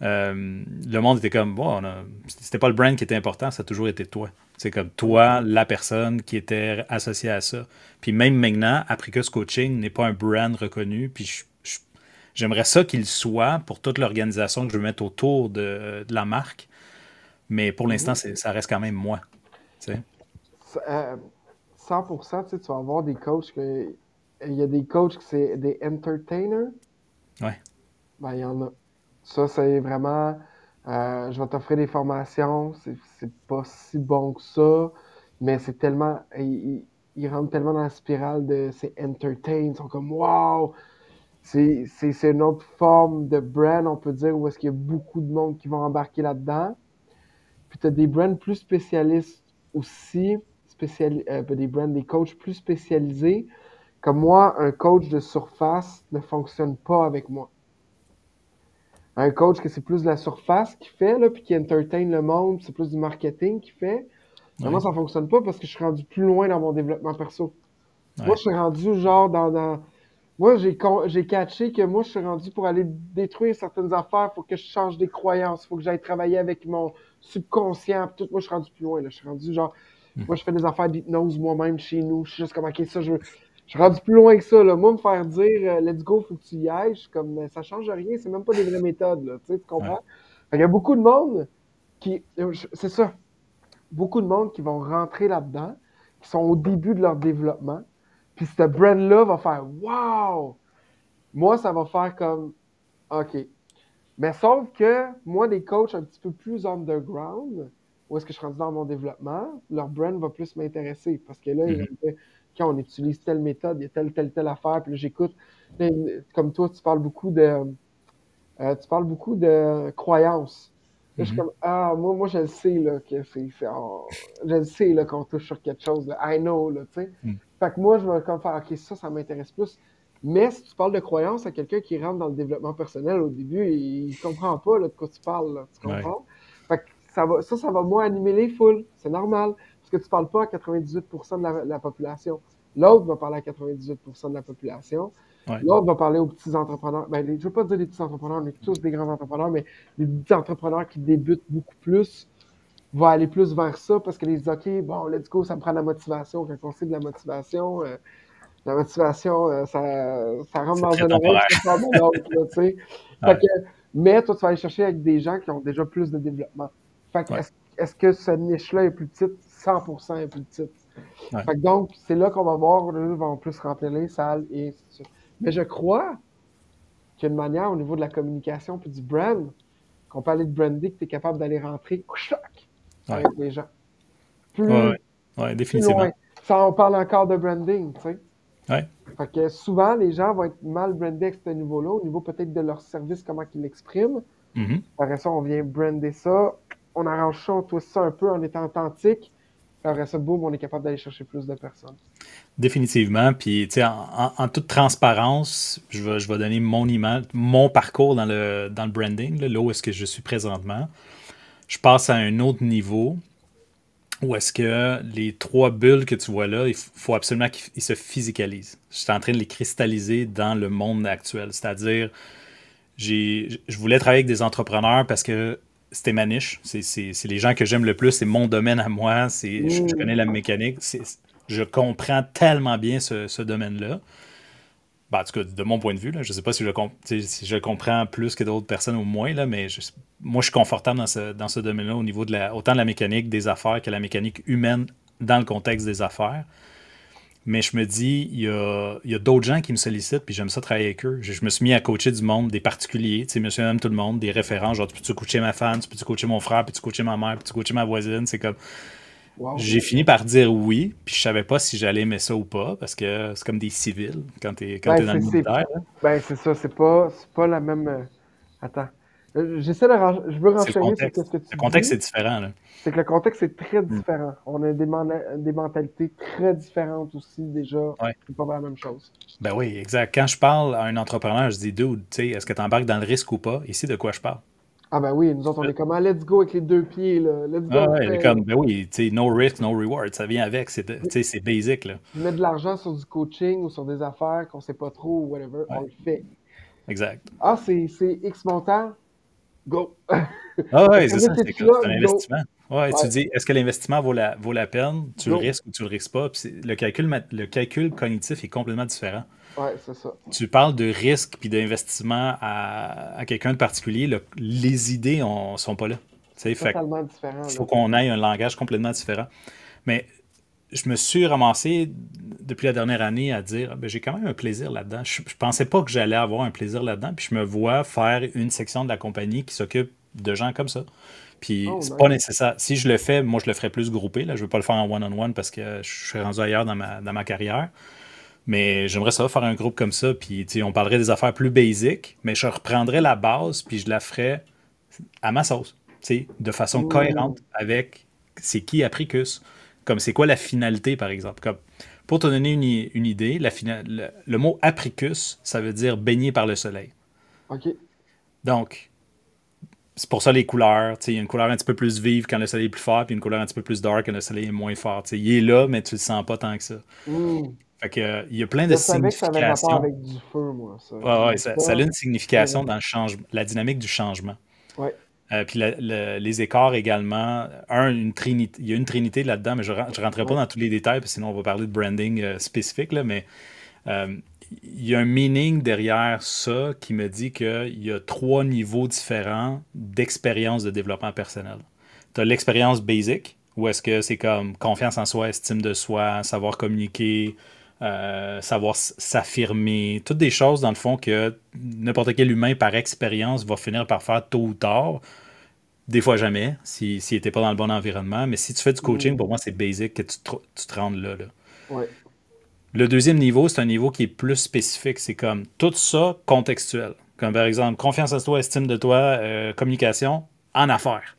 Le monde était comme bon, c'était pas le brand qui était important, ça a toujours été toi. C'est comme ouais, toi, la personne qui était associée à ça. Puis même maintenant, Apricus Coaching n'est pas un brand reconnu, puis j'aimerais ça qu'il soit pour toute l'organisation que je veux mettre autour de la marque, mais pour l'instant, mhm. ça reste quand même moi. Tu sais? 100%, tu sais, tu vas avoir des coachs il y a des coachs qui c'est des entertainers, Ouais. ben il y en a. Ça, c'est vraiment, je vais t'offrir des formations, c'est pas si bon que ça, mais c'est tellement, ils rentrent tellement dans la spirale de c'est entertain, ils sont comme wow, c'est une autre forme de brand, on peut dire, où est-ce qu'il y a beaucoup de monde qui vont embarquer là-dedans. Puis tu as des brands plus spécialistes aussi, des brands, des coachs plus spécialisés. Comme moi, un coach de surface ne fonctionne pas avec moi. Un coach que c'est plus de la surface qui fait, là, puis qui entertain le monde, c'est plus du marketing qui fait. Mais moi, Ouais. ça fonctionne pas parce que je suis rendu plus loin dans mon développement perso. Moi, Ouais. je suis rendu genre moi, j'ai catché que moi, je suis rendu pour aller détruire certaines affaires, il faut que je change des croyances, il faut que j'aille travailler avec mon subconscient. Tout. Moi, je suis rendu plus loin. Là. Je suis rendu genre, Hmm. moi, je fais des affaires d'hypnose moi-même chez nous. Je suis juste comme, OK, ça, je suis rendu plus loin que ça. Là. Moi, me faire dire, let's go, faut que tu y ailles, je suis comme, ça change rien, c'est même pas des vraies méthodes. Là. Tu Ouais. comprends? Il y a beaucoup de monde c'est ça, beaucoup de monde qui vont rentrer là-dedans, qui sont au début de leur développement. Puis ce brand-là va faire wow! Moi, ça va faire comme OK. Mais sauf que moi, des coachs un petit peu plus underground, où est-ce que je suis rendu dans mon développement, leur brand va plus m'intéresser. Parce que là, ils vont Mhm. me dire, quand on utilise telle méthode, il y a telle affaire, puis là, j'écoute. Là, comme toi, tu parles beaucoup de croyances. Là, je suis Mhm. comme, ah, moi, je le sais, là, que je le sais, là, qu'on touche sur quelque chose, là. I know, là, tu sais. Mhm. Fait que moi, je vais comme faire, OK, ça m'intéresse plus. Mais si tu parles de croyances à quelqu'un qui rentre dans le développement personnel au début, il comprend pas, là, de quoi tu parles, là. Tu Ouais. comprends? Fait que ça va moins animer les foules. C'est normal. Parce que tu parles pas à 98% de la population. L'autre va parler à 98% de la population. Ouais. L'autre va parler aux petits entrepreneurs. Ben, je ne veux pas dire les petits entrepreneurs, on est tous des grands entrepreneurs, mais les petits entrepreneurs qui débutent beaucoup plus vont aller plus vers ça parce que les disent, OK, bon, let's go, ça me prend de la motivation. Quand on sait de la motivation, ça rentre C'est dans très une oreille, temporaire. ça sort de l'autre, là, tu sais. Fait Ouais. que, mais toi, tu vas aller chercher avec des gens qui ont déjà plus de développement. Fait que, Ouais. est-ce que cette niche-là est plus petite? 100% est plus petite. Ouais. Fait que donc, c'est là qu'on va voir, eux vont plus remplir les salles et ainsi de suite. Mais je crois qu'il y a une manière au niveau de la communication puis du brand, qu'on peut aller de branding, que tu es capable d'aller rentrer Ouais. avec les gens. Ouais, ouais. plus, Ouais, plus loin. définitivement. Ça, on parle encore de branding, tu sais. Ouais. Fait que souvent, les gens vont être mal brandés à ce niveau-là, au niveau peut-être de leur service, comment ils l'expriment. Mhm. Après ça, on vient brander ça, on arrange ça, on twist ça un peu en étant authentique. Puis après ça, boum, on est capable d'aller chercher plus de personnes. Définitivement. Puis, tu sais, en toute transparence, je vais donner mon image, mon parcours dans le branding, là où est-ce que je suis présentement. Je passe à un autre niveau où est-ce que les trois bulles que tu vois là, il faut absolument qu'ils se physicalisent. Je suis en train de les cristalliser dans le monde actuel. C'est-à-dire, je voulais travailler avec des entrepreneurs parce que c'était ma niche. C'est les gens que j'aime le plus. C'est mon domaine à moi. Je connais la mécanique. Je comprends tellement bien ce domaine-là. Ben, en tout cas, de mon point de vue, là, je ne sais pas si je le comprends plus que d'autres personnes ou moins, là, mais moi, je suis confortable dans ce domaine-là au niveau autant de la mécanique des affaires que la mécanique humaine dans le contexte des affaires. Mais je me dis, il y a d'autres gens qui me sollicitent, puis j'aime ça travailler avec eux. Je me suis mis à coacher du monde, des particuliers, tu sais, monsieur et madame tout le monde, des référents, genre, tu peux-tu coacher ma femme, tu peux-tu coacher mon frère, puis tu coacher ma mère, puis tu coacher ma voisine, c'est comme... Wow. J'ai fini par dire oui, puis je savais pas si j'allais aimer ça ou pas, parce que c'est comme des civils quand Ben, t'es dans le militaire. Hein. ben, c'est ça, c'est pas la même. Attends. J'essaie je veux C'est le renseigner sur contexte. ce que Le tu contexte, dis. c'est différent, là. C'est que le contexte est très Mm. différent. On a des mentalités très différentes aussi, déjà. Ouais. C'est pas la même chose. Ben oui, exact. Quand je parle à un entrepreneur, je dis, dude, tu sais, est-ce que tu embarques dans le risque ou pas? Ici, de quoi je parle? Ah, ben oui, nous autres, on est comme, ah, let's go avec les deux pieds, là. Let's go, Ah on le ouais, fait, là. comme, ben oui, tu sais, no risk, no reward, ça vient avec, tu sais, c'est basic, là. Je mets de l'argent sur du coaching ou sur des affaires qu'on sait pas trop ou whatever, on Ouais, le fait. exact. Ah, c'est X montant, go. Ah Le ouais, c'est ça, service c'est est comme, là, c'est un go. investissement. Ouais, tu Ouais, dis, est-ce que l'investissement vaut la peine? Tu le go. risques ou tu le risques pas? Puis le calcul cognitif est complètement différent. Ouais, c'est ça. Tu parles de risque puis d'investissement à quelqu'un de particulier, les idées sont pas là. Tu sais, fait Totalement différent, il là. faut qu'on ait un langage complètement différent. Mais je me suis ramassé depuis la dernière année à dire ben, j'ai quand même un plaisir là-dedans. Je pensais pas que j'allais avoir un plaisir là-dedans, puis je me vois faire une section de la compagnie qui s'occupe de gens comme ça. Puis Oh, c'est pas nice. nécessaire. Si je le fais, moi je le ferais plus groupé. Là. Je veux pas le faire en one-on-one parce que je suis rendu ailleurs dans ma carrière. Mais j'aimerais ça faire un groupe comme ça, puis tu sais, on parlerait des affaires plus basiques, mais je reprendrais la base, puis je la ferais à ma sauce, tu sais, de façon Hmm. cohérente avec c'est qui Apricus, comme c'est quoi la finalité, par exemple. Comme, pour te donner une idée, le mot Apricus, ça veut dire baigné par le soleil. OK. Donc, c'est pour ça les couleurs, tu sais, il y a une couleur un petit peu plus vive quand le soleil est plus fort, puis une couleur un petit peu plus dark quand le soleil est moins fort. Tu sais, il est là, mais tu le sens pas tant que ça. Hmm. Fait que, il y a plein de Je savais que ça avait rapport significations. avec du feu, moi, ça. Ouais, ouais, Mais ça a ça, une c'est signification vrai. dans le changement, la dynamique du changement. Ouais. Puis les écarts également. Il y a une trinité là-dedans, mais je ne rentrerai pas Ouais. dans tous les détails, parce que sinon on va parler de branding spécifique, là, mais euh, il y a un meaning derrière ça qui me dit qu'il y a trois niveaux différents d'expérience de développement personnel. Tu as l'expérience basic, où est-ce que c'est comme confiance en soi, estime de soi, savoir communiquer, savoir s'affirmer, toutes des choses dans le fond que n'importe quel humain par expérience va finir par faire tôt ou tard. Des fois jamais, s'il n'était pas dans le bon environnement. Mais si tu fais du coaching, Hmm. pour moi, c'est basic que tu te rendes là. Ouais. Le deuxième niveau, c'est un niveau qui est plus spécifique. C'est comme tout ça contextuel. Comme par exemple, confiance en toi, estime de toi, communication en affaires,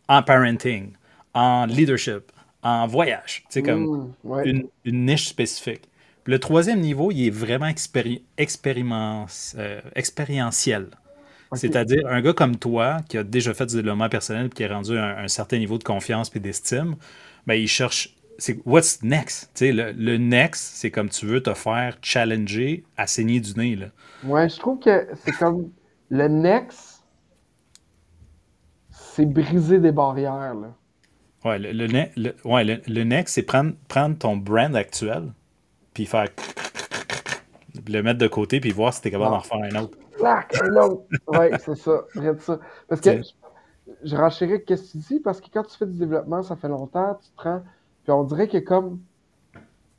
en parenting, en leadership, en voyage. C'est comme Hmm. Ouais. une niche spécifique. Puis le troisième niveau, il est vraiment expérientiel. OK. C'est-à-dire, un gars comme toi, qui a déjà fait du développement personnel et qui est rendu à un certain niveau de confiance et d'estime, ben, il cherche. C'est what's next? Tu sais, le next, c'est comme tu veux te faire challenger à saigner du nez. Là. Ouais, je trouve que c'est comme le next, c'est briser des barrières, là. Ouais, le next, c'est prendre ton brand actuel, puis faire le mettre de côté, puis voir si tu es capable d'en Ah, refaire un autre. clac, un autre. Ouais, c'est ça. Regarde ça. Parce que Tu sais, je renchéris qu'est-ce que tu dis, parce que quand tu fais du développement, ça fait longtemps, tu te rends. Puis on dirait que comme,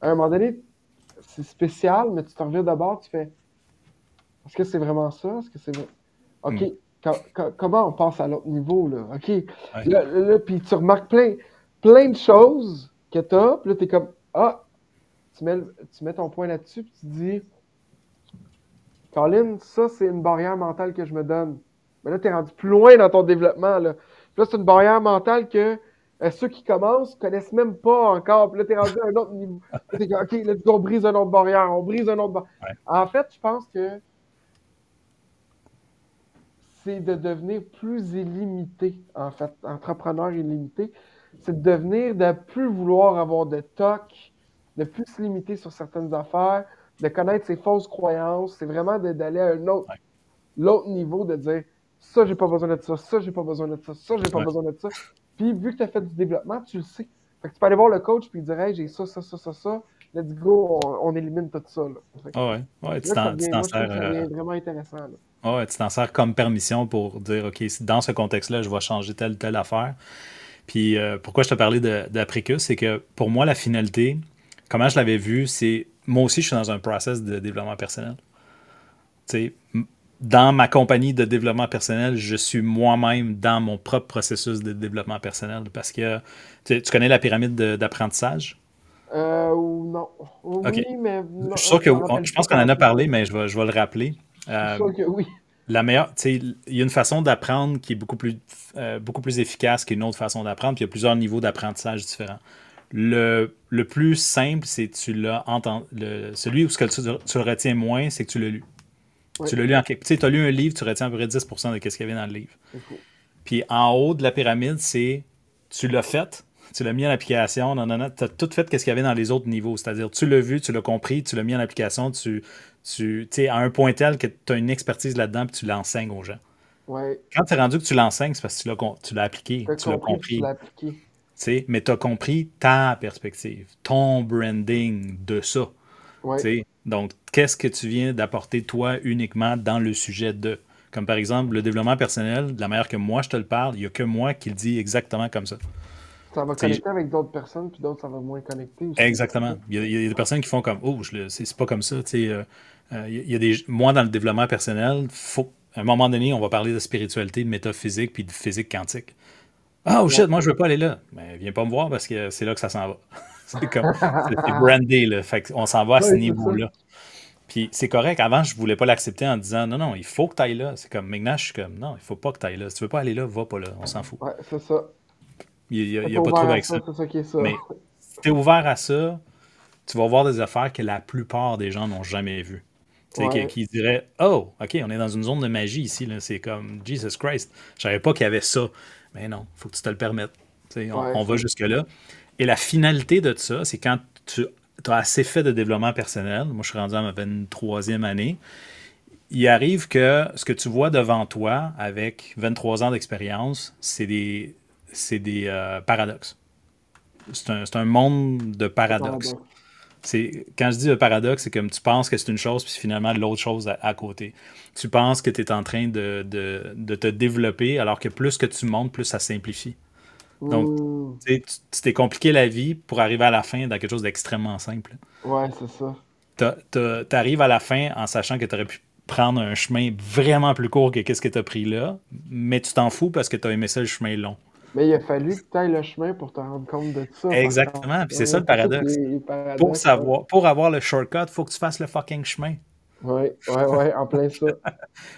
à un moment donné, c'est spécial, mais tu te reviens d'abord, tu fais, est-ce que c'est vraiment ça? Est-ce que c'est vrai? OK, hmm, comment on passe à l'autre niveau, là? OK, ouais. là, puis tu remarques plein. plein de choses que tu as, puis là, tu es comme, ah, tu mets ton point là-dessus, puis tu dis, Colin, ça, c'est une barrière mentale que je me donne. Mais là, tu es rendu plus loin dans ton développement. Là, puis là c'est une barrière mentale que ceux qui commencent ne connaissent même pas encore. Puis là, tu es rendu à un autre niveau. Là, t'es comme, OK, let's go, on brise une autre barrière. On brise un autre barrière. Ouais. En fait, je pense que c'est de devenir plus illimité, en fait, entrepreneur illimité. C'est de devenir, de plus vouloir avoir de toc, de plus se limiter sur certaines affaires, de connaître ses fausses croyances. C'est vraiment d'aller à un autre, Ouais. l'autre niveau, de dire ça, j'ai pas besoin de ça, ça, j'ai pas besoin de ça, ça, j'ai pas Ouais. besoin de ça. Puis, vu que tu as fait du développement, tu le sais. Fait que tu peux aller voir le coach puis lui dire hey, j'ai ça, ça, ça, ça, ça. Let's go, on élimine tout ça. Là. Ah ouais. Ouais, C'est là que ça tu devient, t'en moi, je trouve sers. que ça devient vraiment intéressant. Là. Ouais, tu t'en sers comme permission pour dire, OK, dans ce contexte-là, je vais changer telle ou telle affaire. Puis pourquoi je te parlais d'Apricus, c'est que pour moi, la finalité, comment je l'avais vu, c'est moi aussi, je suis dans un process de développement personnel. Tu sais, dans ma compagnie de développement personnel, je suis moi-même dans mon propre processus de développement personnel parce que tu connais la pyramide d'apprentissage? Ou non. OK. Oui, mais Je non, suis sûr je que me rappelle je plus pense qu'on en comment a c'est ça. parlé, mais je vais le rappeler. Je suis Euh, sûr que oui. la meilleure, tu sais, il y a une façon d'apprendre qui est beaucoup plus efficace qu'une autre façon d'apprendre, puis il y a plusieurs niveaux d'apprentissage différents. Le plus simple, c'est que tu l'as entendu. Celui où ce que tu le retiens moins, c'est que tu l'as lu. Oui, Tu l'as lu en quelque. Tu sais, tu as lu un livre, tu retiens à peu près 10% de ce qu'il y avait dans le livre. c'est faux. Puis en haut de la pyramide, c'est tu l'as fait, tu l'as mis en application, non, non, non, tu as tout fait ce qu'il y avait dans les autres niveaux. C'est-à-dire, tu l'as vu, tu l'as compris, tu l'as mis en application, tu sais, à un point tel que tu as une expertise là-dedans, puis tu l'enseignes aux gens. Ouais. Quand tu es rendu que tu l'enseignes, c'est parce que tu l'as appliqué, Tu as tu l'as compris puis tu compris. l'as appliqué. Tu sais, mais tu as compris ta perspective, ton branding de ça. Tu Ouais. sais. Donc, qu'est-ce que tu viens d'apporter toi uniquement dans le sujet de? Comme par exemple, le développement personnel, de la manière que moi je te le parle, il n'y a que moi qui le dis exactement comme ça. Ça va Tu sais, connecter avec d'autres personnes, puis d'autres, ça va moins connecter aussi. exactement. Il y a des personnes qui font comme oh, c'est pas comme ça. Tu sais, il y a moi, dans le développement personnel, à un moment donné, on va parler de spiritualité, de métaphysique, puis de physique quantique. Ah, oh Ouais. shit, moi je veux pas aller là. Mais viens pas me voir parce que c'est là que ça s'en va. C'est brandé, là. Fait qu'on s'en va à ce Ouais, c'est ça. niveau-là. Puis c'est correct. Avant, je voulais pas l'accepter en disant non, non, il faut que tu ailles là. C'est comme maintenant, je suis comme non, il faut pas que tu ailles là. Si tu veux pas aller là, va pas là. On s'en fout. Ouais, c'est ça. Il T'es y a pas pas de ouvert trouble à avec ça, ça. c'est ça qui est ça. Mais si tu es ouvert à ça, tu vas voir des affaires que la plupart des gens n'ont jamais vues. Tu sais, Ouais. qui diraient oh, OK, on est dans une zone de magie ici. Là. C'est comme Jesus Christ. Je savais pas qu'il y avait ça. Mais non, il faut que tu te le permettes. Tu sais, Ouais, on va c'est jusque-là. Et la finalité de ça, c'est quand tu as assez fait de développement personnel. Moi, je suis rendu à ma 23e année. Il arrive que ce que tu vois devant toi avec 23 ans d'expérience, c'est des paradoxes. C'est un monde de le paradoxes. paradoxe. Quand je dis le paradoxe, c'est comme tu penses que c'est une chose, puis finalement l'autre chose à côté. Tu penses que tu es en train de te développer, alors que plus que tu montes, plus ça simplifie. Donc, Hmm. tu sais, tu t'es compliqué la vie pour arriver à la fin dans quelque chose d'extrêmement simple. Ouais, c'est ça. Tu arrives à la fin en sachant que tu aurais pu prendre un chemin vraiment plus court que ce que tu as pris là, mais tu t'en fous parce que tu as aimé ça le chemin long. Mais il a fallu que tu ailles le chemin pour te rendre compte de ça, par contre. Exactement, puis c'est ça Ouais, le c'est ça qui paradoxe. est paradoxe. Ouais, Pour avoir le shortcut, il faut que tu fasses le fucking chemin. ouais, ouais, ouais, en plein ça.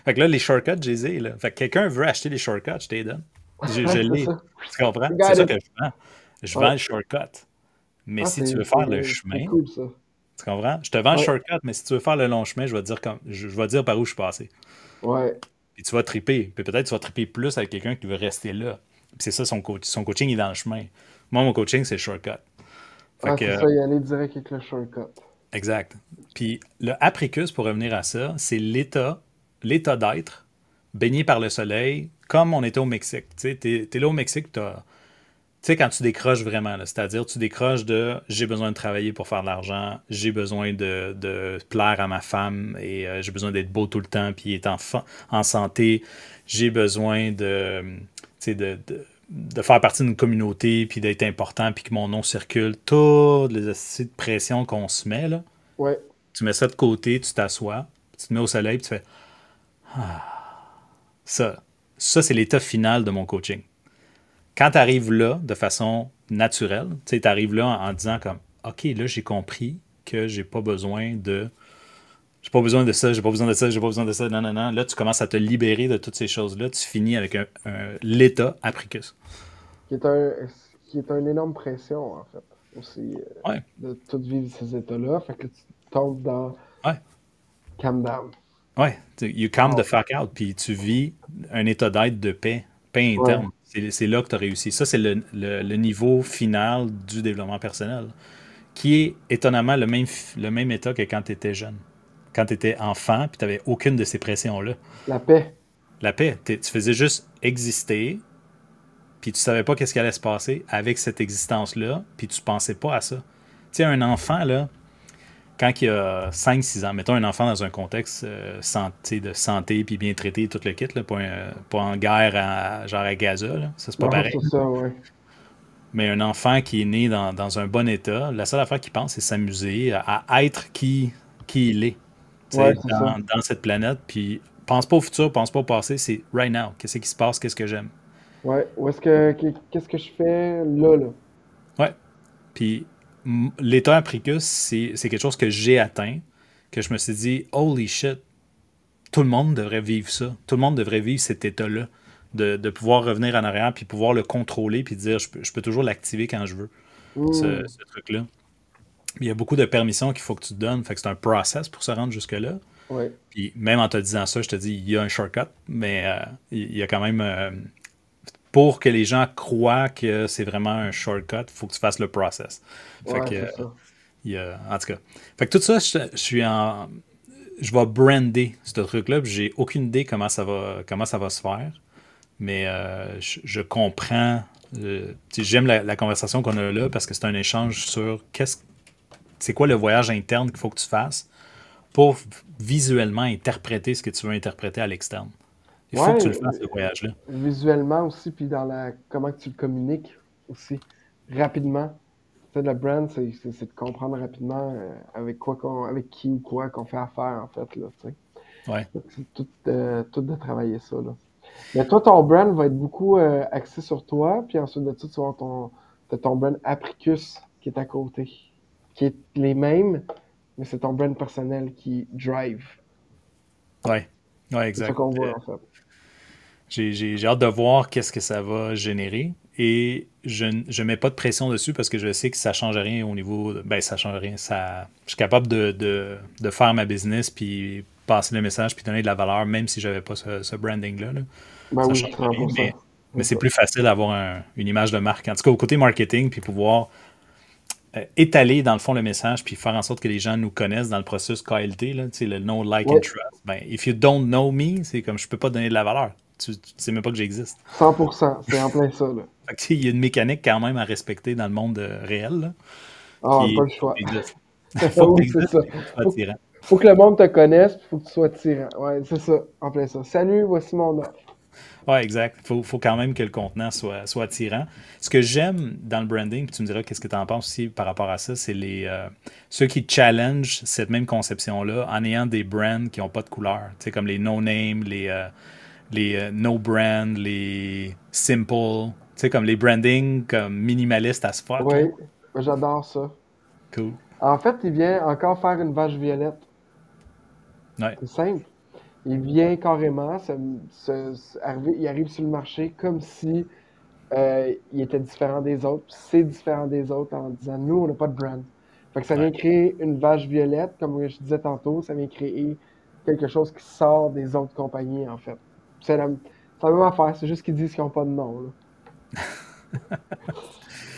Fait que là, les shortcuts, je les ai, là. Fait que quelqu'un veut acheter les shortcuts, je te les donne. Je Ouais, c'est l'ai. ça. Tu comprends? I C'est got ça it. que je vends. Je vends Ouais. le shortcut. Mais Ah, si tu veux faire le c'est chemin, cool, ça. tu comprends? Je te vends le Ouais, shortcut, mais si tu veux faire le long chemin, je vais dire par où je suis passé. ouais. Puis tu vas triper. Puis peut-être tu vas triper plus avec quelqu'un qui veut rester là. Puis c'est ça, son coaching est dans le chemin. Moi, mon coaching, c'est le shortcut. Fait Ah, que, c'est ça, y aller direct avec le shortcut. exact. Puis le apricus, pour revenir à ça, c'est l'état d'être, baigné par le soleil, comme on était au Mexique. Tu sais, t'es là au Mexique, tu sais, quand tu décroches vraiment, là, c'est-à-dire tu décroches de j'ai besoin de travailler pour faire de l'argent, j'ai besoin de plaire à ma femme et j'ai besoin d'être beau tout le temps puis être en santé, j'ai besoin tu sais, de faire partie d'une communauté puis d'être important puis que mon nom circule, toutes les astuces de pression qu'on se met, là, Ouais. tu mets ça de côté, tu t'assois, tu te mets au soleil puis tu fais ça. Ça, c'est l'état final de mon coaching. quand tu arrives là de façon naturelle, tu arrives là en disant comme OK, là, j'ai compris que j'ai pas besoin de ça, j'ai pas besoin de ça, j'ai pas besoin de ça, non, non, non. Là, tu commences à te libérer de toutes ces choses-là. Tu finis avec l'état apricus. Qui est un, qui est une énorme pression, en fait, aussi, Ouais, de tout vivre ces états-là. Fait que tu tombes dans ouais, calm down. ouais. You calm the Wow. fuck out, puis tu vis un état d'être de paix, paix Ouais. interne. C'est là que tu as réussi. Ça, c'est le niveau final du développement personnel, qui est étonnamment le même état que quand tu étais jeune. Quand tu étais enfant, puis tu n'avais aucune de ces pressions-là. La paix. La paix, tu faisais juste exister, puis tu savais pas qu'est-ce qui allait se passer avec cette existence-là, puis tu pensais pas à ça. Tu sais, un enfant, là, quand il a 5 6 ans, mettons un enfant dans un contexte de santé, puis bien traité, tout le kit, là, pas en guerre genre à Gaza, là, ça c'est pas Non, pareil. c'est ça, ouais. Mais un enfant qui est né dans un bon état, la seule affaire qu'il pense, c'est s'amuser, à être qui il est, tu Ouais, sais, c'est ça. dans cette planète, puis pense pas au futur, pense pas au passé, c'est right now. Qu'est-ce qui se passe, qu'est-ce que j'aime. Ouais. Qu'est-ce que je fais là, là? Ouais. Puis l'état apricus, c'est quelque chose que j'ai atteint, que je me suis dit, holy shit, tout le monde devrait vivre ça. Tout le monde devrait vivre cet état-là, de pouvoir revenir en arrière, puis pouvoir le contrôler, puis dire, je peux toujours l'activer quand je veux, Hmm. ce truc-là. Il y a beaucoup de permissions qu'il faut que tu te donnes, fait que c'est un process pour se rendre jusque-là. Ouais. Puis même en te disant ça, je te dis, il y a un shortcut, mais il y a quand même, pour que les gens croient que c'est vraiment un shortcut, il faut que tu fasses le process. Fait Ouais, que, c'est ça. en tout cas. Fait que tout ça, je vais brander ce truc-là, puis j'ai aucune idée comment ça va se faire, mais je comprends. J'aime la conversation qu'on a là parce que c'est un échange sur c'est quoi le voyage interne qu'il faut que tu fasses pour visuellement interpréter ce que tu veux interpréter à l'externe. Il faut que tu le Ouais, fasses, ce voyage-là. visuellement aussi, puis dans comment que tu le communiques aussi, rapidement. Tu sais, le brand, c'est de comprendre rapidement avec qui ou quoi qu'on fait affaire, en fait, là, tu sais. Ouais. Donc, c'est tout de travailler ça, là. Mais toi, ton brand va être beaucoup axé sur toi, puis ensuite de ça, tu vas avoir t'as ton brand Apricus qui est à côté, qui est les mêmes, mais c'est ton brand personnel qui drive. Ouais. Ouais, C'est ça exact. qu'on voit, en fait. J'ai hâte de voir qu'est-ce que ça va générer. Et je mets pas de pression dessus parce que je sais que ça change rien au niveau. Ben, ça change rien. Je suis capable de faire ma business puis passer le message puis donner de la valeur, même si j'avais pas ce branding-là. Là. Ben Ça oui, change rien, 100%. mais C'est c'est ça. plus facile d'avoir une image de marque. En tout cas, au côté marketing, puis pouvoir étaler dans le fond le message puis faire en sorte que les gens nous connaissent dans le processus KLT, là, tu sais, le know, like and Oui, trust. Ben, if you don't know me, c'est comme je peux pas donner de la valeur. Tu sais même pas que j'existe. 100%. C'est en plein ça, là. Fait que, tu sais, il y a une mécanique quand même à respecter dans le monde réel là, Ah, pas le faut que choix. tu existes. Faut que tu Oui, c'est existes, ça. il faut que tu sois Faut, attirant. faut que le monde te connaisse, puis faut que tu sois attirant. Ouais, c'est ça. En plein ça. Salut, voici mon offre. Ouais, exact. Faut quand même que le contenant soit attirant. Ce que j'aime dans le branding, puis tu me diras qu'est-ce que tu en penses aussi par rapport à ça, c'est ceux qui challenge cette même conception-là en ayant des brands qui n'ont pas de couleur. Tu sais, comme les no-name, les no-brand, les simple, tu sais, comme les branding comme minimalistes as fuck, là. Oui, j'adore ça. Cool. En fait, il vient encore faire une vache violette. Ouais, C'est simple. Il vient carrément, il arrive sur le marché comme si il était différent des autres. Puis c'est différent des autres en disant nous, on n'a pas de brand. Fait que ça ouais. vient créer une vache violette, comme je disais tantôt, ça vient créer quelque chose qui sort des autres compagnies, en fait. C'est la même affaire, c'est juste qu'ils disent qu'ils n'ont pas de nom, là.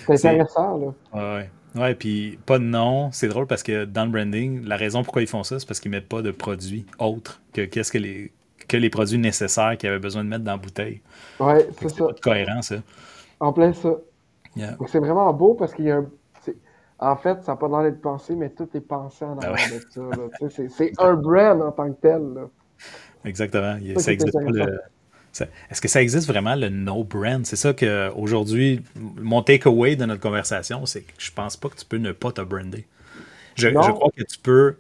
C'est C'est, intéressant, là. ouais, ouais. Ouais, puis pas de nom. C'est drôle parce que dans le branding, la raison pourquoi ils font ça, c'est parce qu'ils mettent pas de produits autres qu'est-ce que les produits nécessaires qu'ils avaient besoin de mettre dans la bouteille. Ouais, Fait c'est que c'est ça. pas de cohérent, ça. En plein ça. Yeah. Donc c'est vraiment beau parce qu'il y a un. En fait, ça n'a pas l'air d'être pensé, mais tout est pensé en Ben ouais, arrière de ça, là. Tu sais, c'est un exact. brand en tant que tel, là. Exactement. C'est ça qui Ça est existe pas intéressant. Est-ce que ça existe vraiment le no brand? C'est ça que aujourd'hui, mon takeaway de notre conversation, c'est que je pense pas que tu peux ne pas te brander. Je Non, crois que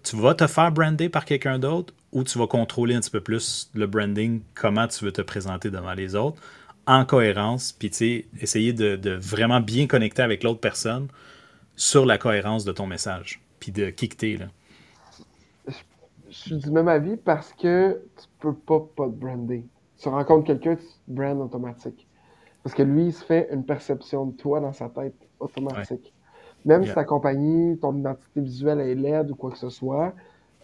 tu vas te faire brander par quelqu'un d'autre ou tu vas contrôler un petit peu plus le branding, comment tu veux te présenter devant les autres, en cohérence, puis tu sais, essayer de vraiment bien connecter avec l'autre personne sur la cohérence de ton message, puis de qui que t'es, là. Je, je suis du même avis parce que tu peux pas te brander. Tu rencontres quelqu'un, tu te brandes automatique. Parce que lui, il se fait une perception de toi dans sa tête Ouais. automatique. Même si Yeah. ta compagnie, ton identité visuelle est laide ou quoi que ce soit,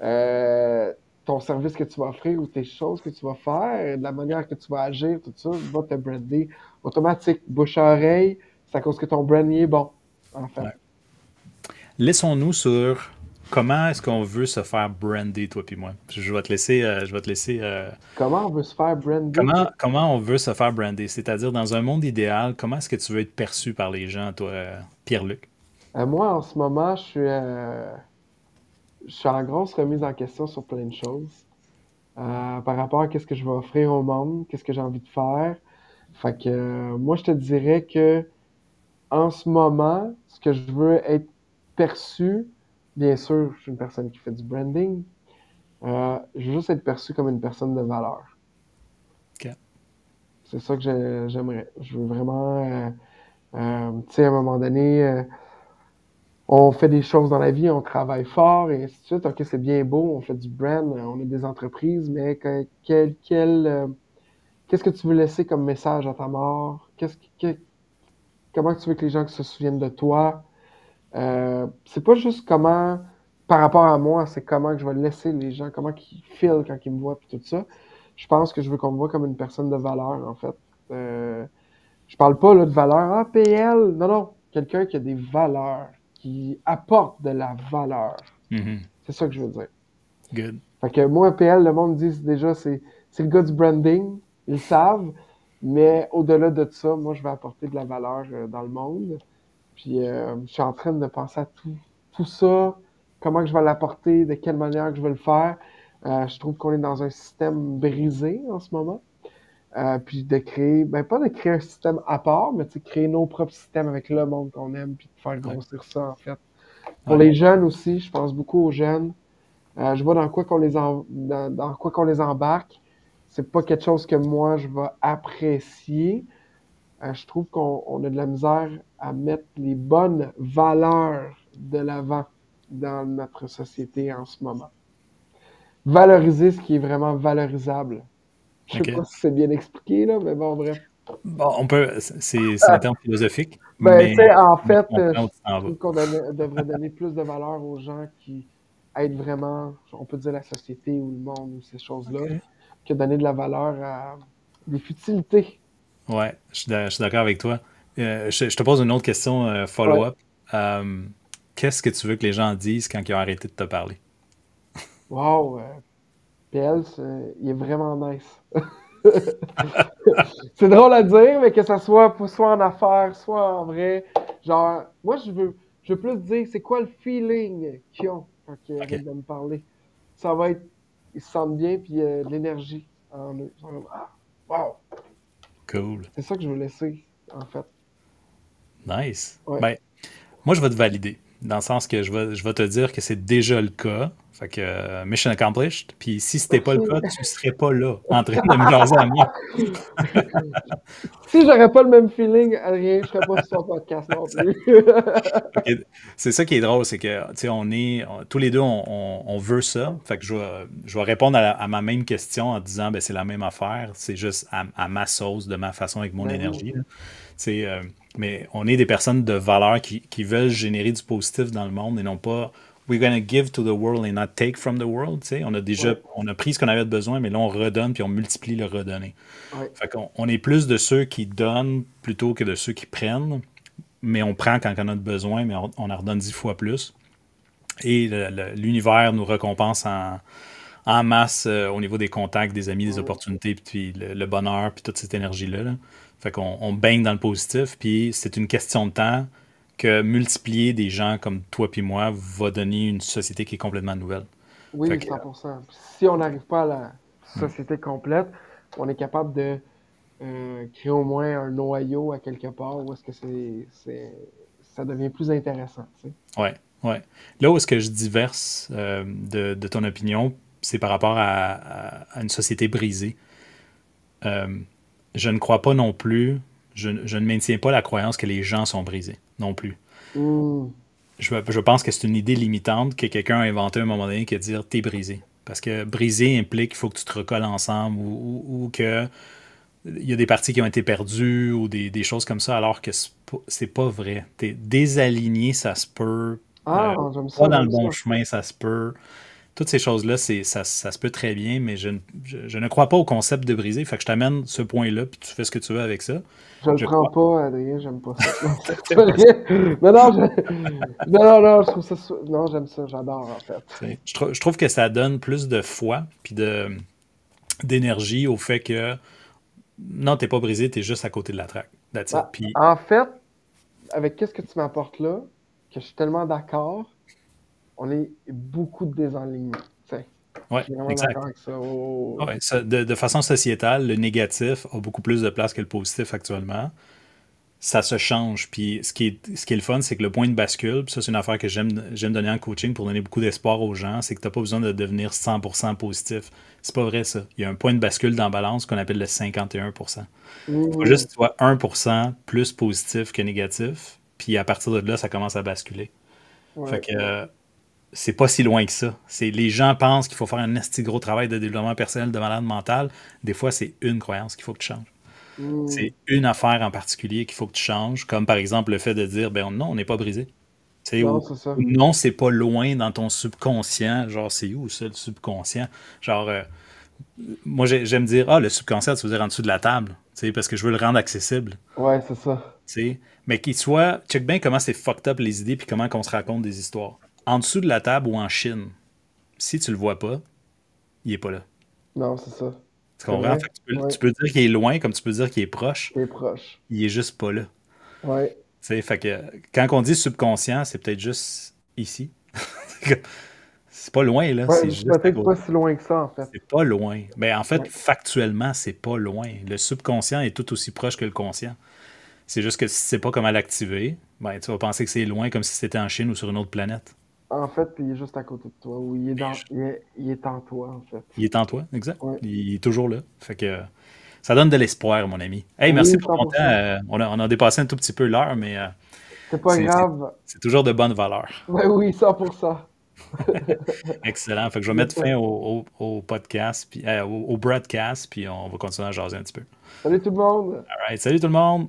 euh, ton service que tu vas offrir ou tes choses que tu vas faire, la manière que tu vas agir, tout ça, va te brander automatique. Bouche à oreille, c'est à cause que ton brand est bon, en fait. Ouais. Laissons-nous sur comment est-ce qu'on veut se faire brander, toi puis moi. Je vais te laisser, Comment on veut se faire brander? comment on veut se faire brander, c'est-à-dire dans un monde idéal, comment est-ce que tu veux être perçu par les gens, toi, Pierre-Luc? Moi, en ce moment, je suis en grosse remise en question sur plein de choses. Par rapport à qu'est-ce que je vais offrir au monde, qu'est-ce que j'ai envie de faire. Fait que moi, je te dirais que en ce moment, ce que je veux être perçu, bien sûr, je suis une personne qui fait du branding. Je veux juste être perçu comme une personne de valeur. OK. C'est ça que j'aimerais. Je veux vraiment, tu sais, à un moment donné, on fait des choses dans la vie, on travaille fort et ainsi de suite. OK, c'est bien beau, on fait du brand, on est des entreprises, mais qu'est-ce que tu veux laisser comme message à ta mort? Comment tu veux que les gens se souviennent de toi? C'est pas juste comment, par rapport à moi, c'est comment que je vais laisser les gens, comment ils filent quand ils me voient, puis tout ça. Je pense que je veux qu'on me voit comme une personne de valeur, en fait. Je parle pas là, de valeur, ah, PL, non, non. Quelqu'un qui a des valeurs, qui apporte de la valeur. Mhm. C'est ça que je veux dire. Good. Fait que moi, PL, le monde dit déjà, c'est le gars du branding, ils le savent, mais au-delà de ça, moi, je vais apporter de la valeur dans le monde. Puis je suis en train de penser à tout ça, comment que je vais l'apporter, de quelle manière que je vais le faire. Je trouve qu'on est dans un système brisé en ce moment. Puis de créer, ben pas de créer un système à part, mais de créer nos propres systèmes avec le monde qu'on aime, puis de faire Ouais. grossir ça, en fait. Pour Ouais. les jeunes aussi, je pense beaucoup aux jeunes. Je vois dans quoi qu'on les embarque. C'est pas quelque chose que moi, je vais apprécier. Je trouve qu'on a de la misère à mettre les bonnes valeurs de l'avant dans notre société en ce moment. Valoriser ce qui est vraiment valorisable. Je sais pas OK. si c'est bien expliqué, là, mais bon, bref. Bon, on peut, c'est un terme philosophique, Ben, tu mais, sais, en mais je fait, comprends où tu je t'en vas. trouve qu'on devrait donner plus de valeur aux gens qui aident vraiment, on peut dire la société ou le monde ou ces choses-là, OK. que donner de la valeur à des futilités. Ouais, je suis d'accord avec toi. Je te pose une autre question Ouais. follow-up. Euh, Qu'est-ce que tu veux que les gens disent quand ils ont arrêté de te parler? Wow, PL, il est vraiment nice. C'est drôle à dire, mais que ça soit en affaires, soit en vrai. Genre, moi, je veux plus dire, c'est quoi le feeling qu'ils ont quand ils OK, viennent de me parler. Ça va être, ils se sentent bien, puis de l'énergie en eux. Ils sont comme, ah, wow. cool. C'est ça que je veux laisser, en fait. Nice. Ouais. Ben, moi, je vais te valider, dans le sens que je vais te dire que c'est déjà le cas. Fait que mission accomplished. Puis si c'était pas le cas, OK. tu serais pas là, en train de me jaser à moi. Si j'aurais pas le même feeling, Adrien, je serais pas sur ton podcast non plus. Fait que c'est ça qui est drôle, c'est que tu sais, tous les deux, on veut ça. Fait que je vais répondre à ma même question en disant ben c'est la même affaire, c'est juste à ma sauce, de ma façon, avec mon Ben oui. énergie, là. Tu sais, mais on est des personnes de valeur qui veulent générer du positif dans le monde et non pas we're gonna give to the world and not take from the world. Tu sais, Ouais, on a pris ce qu'on avait besoin, mais là on redonne puis on multiplie le redonner. ouais. Fait qu'on on est plus de ceux qui donnent plutôt que de ceux qui prennent, mais on prend quand on a besoin, mais on en redonne 10 fois plus. Et l'univers nous récompense en masse au niveau des contacts, des amis, des Mm. opportunités, puis le bonheur, puis toute cette énergie-là, là. Fait qu'on on baigne dans le positif, puis c'est une question de temps que multiplier des gens comme toi puis moi va donner une société qui est complètement nouvelle. Fait Oui, que, 100%. Si on n'arrive pas à la hmm, société complète, on est capable de créer au moins un noyau à quelque part où est-ce que ça devient plus intéressant, tu sais. ouais, ouais. Là où est-ce que je diverse de ton opinion, c'est par rapport à une société brisée. je ne crois pas non plus, je ne maintiens pas la croyance que les gens sont brisés, non plus. Hmm. Je pense que c'est une idée limitante que quelqu'un a inventée à un moment donné qui est de dire t'es brisé. Parce que briser implique qu'il faut que tu te recolles ensemble ou que il y a des parties qui ont été perdues ou des choses comme ça, alors que c'est pas vrai. T'es désaligné, ça se peut. Ah, Pas dans le j'aime bon ça. chemin, ça se peut. Toutes ces choses-là, ça se peut très bien, mais je ne crois pas au concept de briser. Fait que je t'amène ce point-là, puis tu fais ce que tu veux avec ça. Je le Je prends crois. pas, Adrien, j'aime pas ça. Non, c'est pas vrai. Non, non, non, je trouve ça. Non, j'aime ça, j'adore, en fait. Je trouve que ça donne plus de foi, puis d'énergie au fait que non, t'es pas brisé, t'es juste à côté de la traque. That's it. Bah, Puis, en fait, avec qu'est-ce que tu m'apportes là, que je suis tellement d'accord, on est beaucoup de désalignements. T'sais, je ouais, suis vraiment exact. d'accord avec ça. Oh, Ouais, de façon sociétale, le négatif a beaucoup plus de place que le positif actuellement. Ça se change. Puis ce qui est le fun, c'est que le point de bascule, puis ça, c'est une affaire que j'aime donner en coaching pour donner beaucoup d'espoir aux gens, c'est que tu n'as pas besoin de devenir 100% positif. C'est pas vrai, ça. Il y a un point de bascule dans la balance qu'on appelle le 51%. Il faut juste que tu sois 1% plus positif que négatif, puis à partir de là, ça commence à basculer. Fait ouais, que c'est pas si loin que ça. Les gens pensent qu'il faut faire un esti gros travail de développement personnel de malade mental. Des fois, c'est une croyance qu'il faut que tu changes. C'est une affaire en particulier qu'il faut que tu changes, comme par exemple le fait de dire, ben non, on n'est pas brisé. Tu sais, non, ou c'est ça. non, c'est pas loin dans ton subconscient. Genre, c'est où ça, le subconscient? Genre, moi, j'aime dire, ah, le subconscient, tu veux dire en dessous de la table, tu sais, parce que je veux le rendre accessible. Ouais, c'est ça. Tu sais. Mais qu'il soit, check bien comment c'est fucked up les idées, puis comment on se raconte des histoires. En dessous de la table ou en Chine, si tu le vois pas, il est pas là. Non, c'est ça. Tu C'est comprends? vrai. Fait que Ouais, tu peux dire qu'il est loin, comme tu peux dire qu'il est proche, t'es proche. il est juste pas là. Ouais. Tu sais, fait que quand on dit subconscient, c'est peut-être juste ici. C'est pas loin, là, Ouais, c'est c'est juste à peut-être côté. pas si loin que ça, en fait. C'est pas loin. Mais en fait, Ouais. factuellement, c'est pas loin. Le subconscient est tout aussi proche que le conscient. C'est juste que si tu sais pas comment l'activer, ben, tu vas penser que c'est loin comme si c'était en Chine ou sur une autre planète. En fait, il est juste à côté de toi, ou Mais il est en toi, en fait. il est en toi, exact. Ouais. Il est toujours là. Fait que ça donne de l'espoir, mon ami. Hey, merci Oui, pour ton temps. 100%. On a dépassé un tout petit peu l'heure, mais C'est pas c'est c'est- grave. c'est toujours de bonne valeur. Ouais, oui, 100%. Excellent. Fait que je vais C'est mettre ça. fin au podcast, puis, au broadcast, puis on va continuer à jaser un petit peu. Salut tout le monde! All right. Salut tout le monde!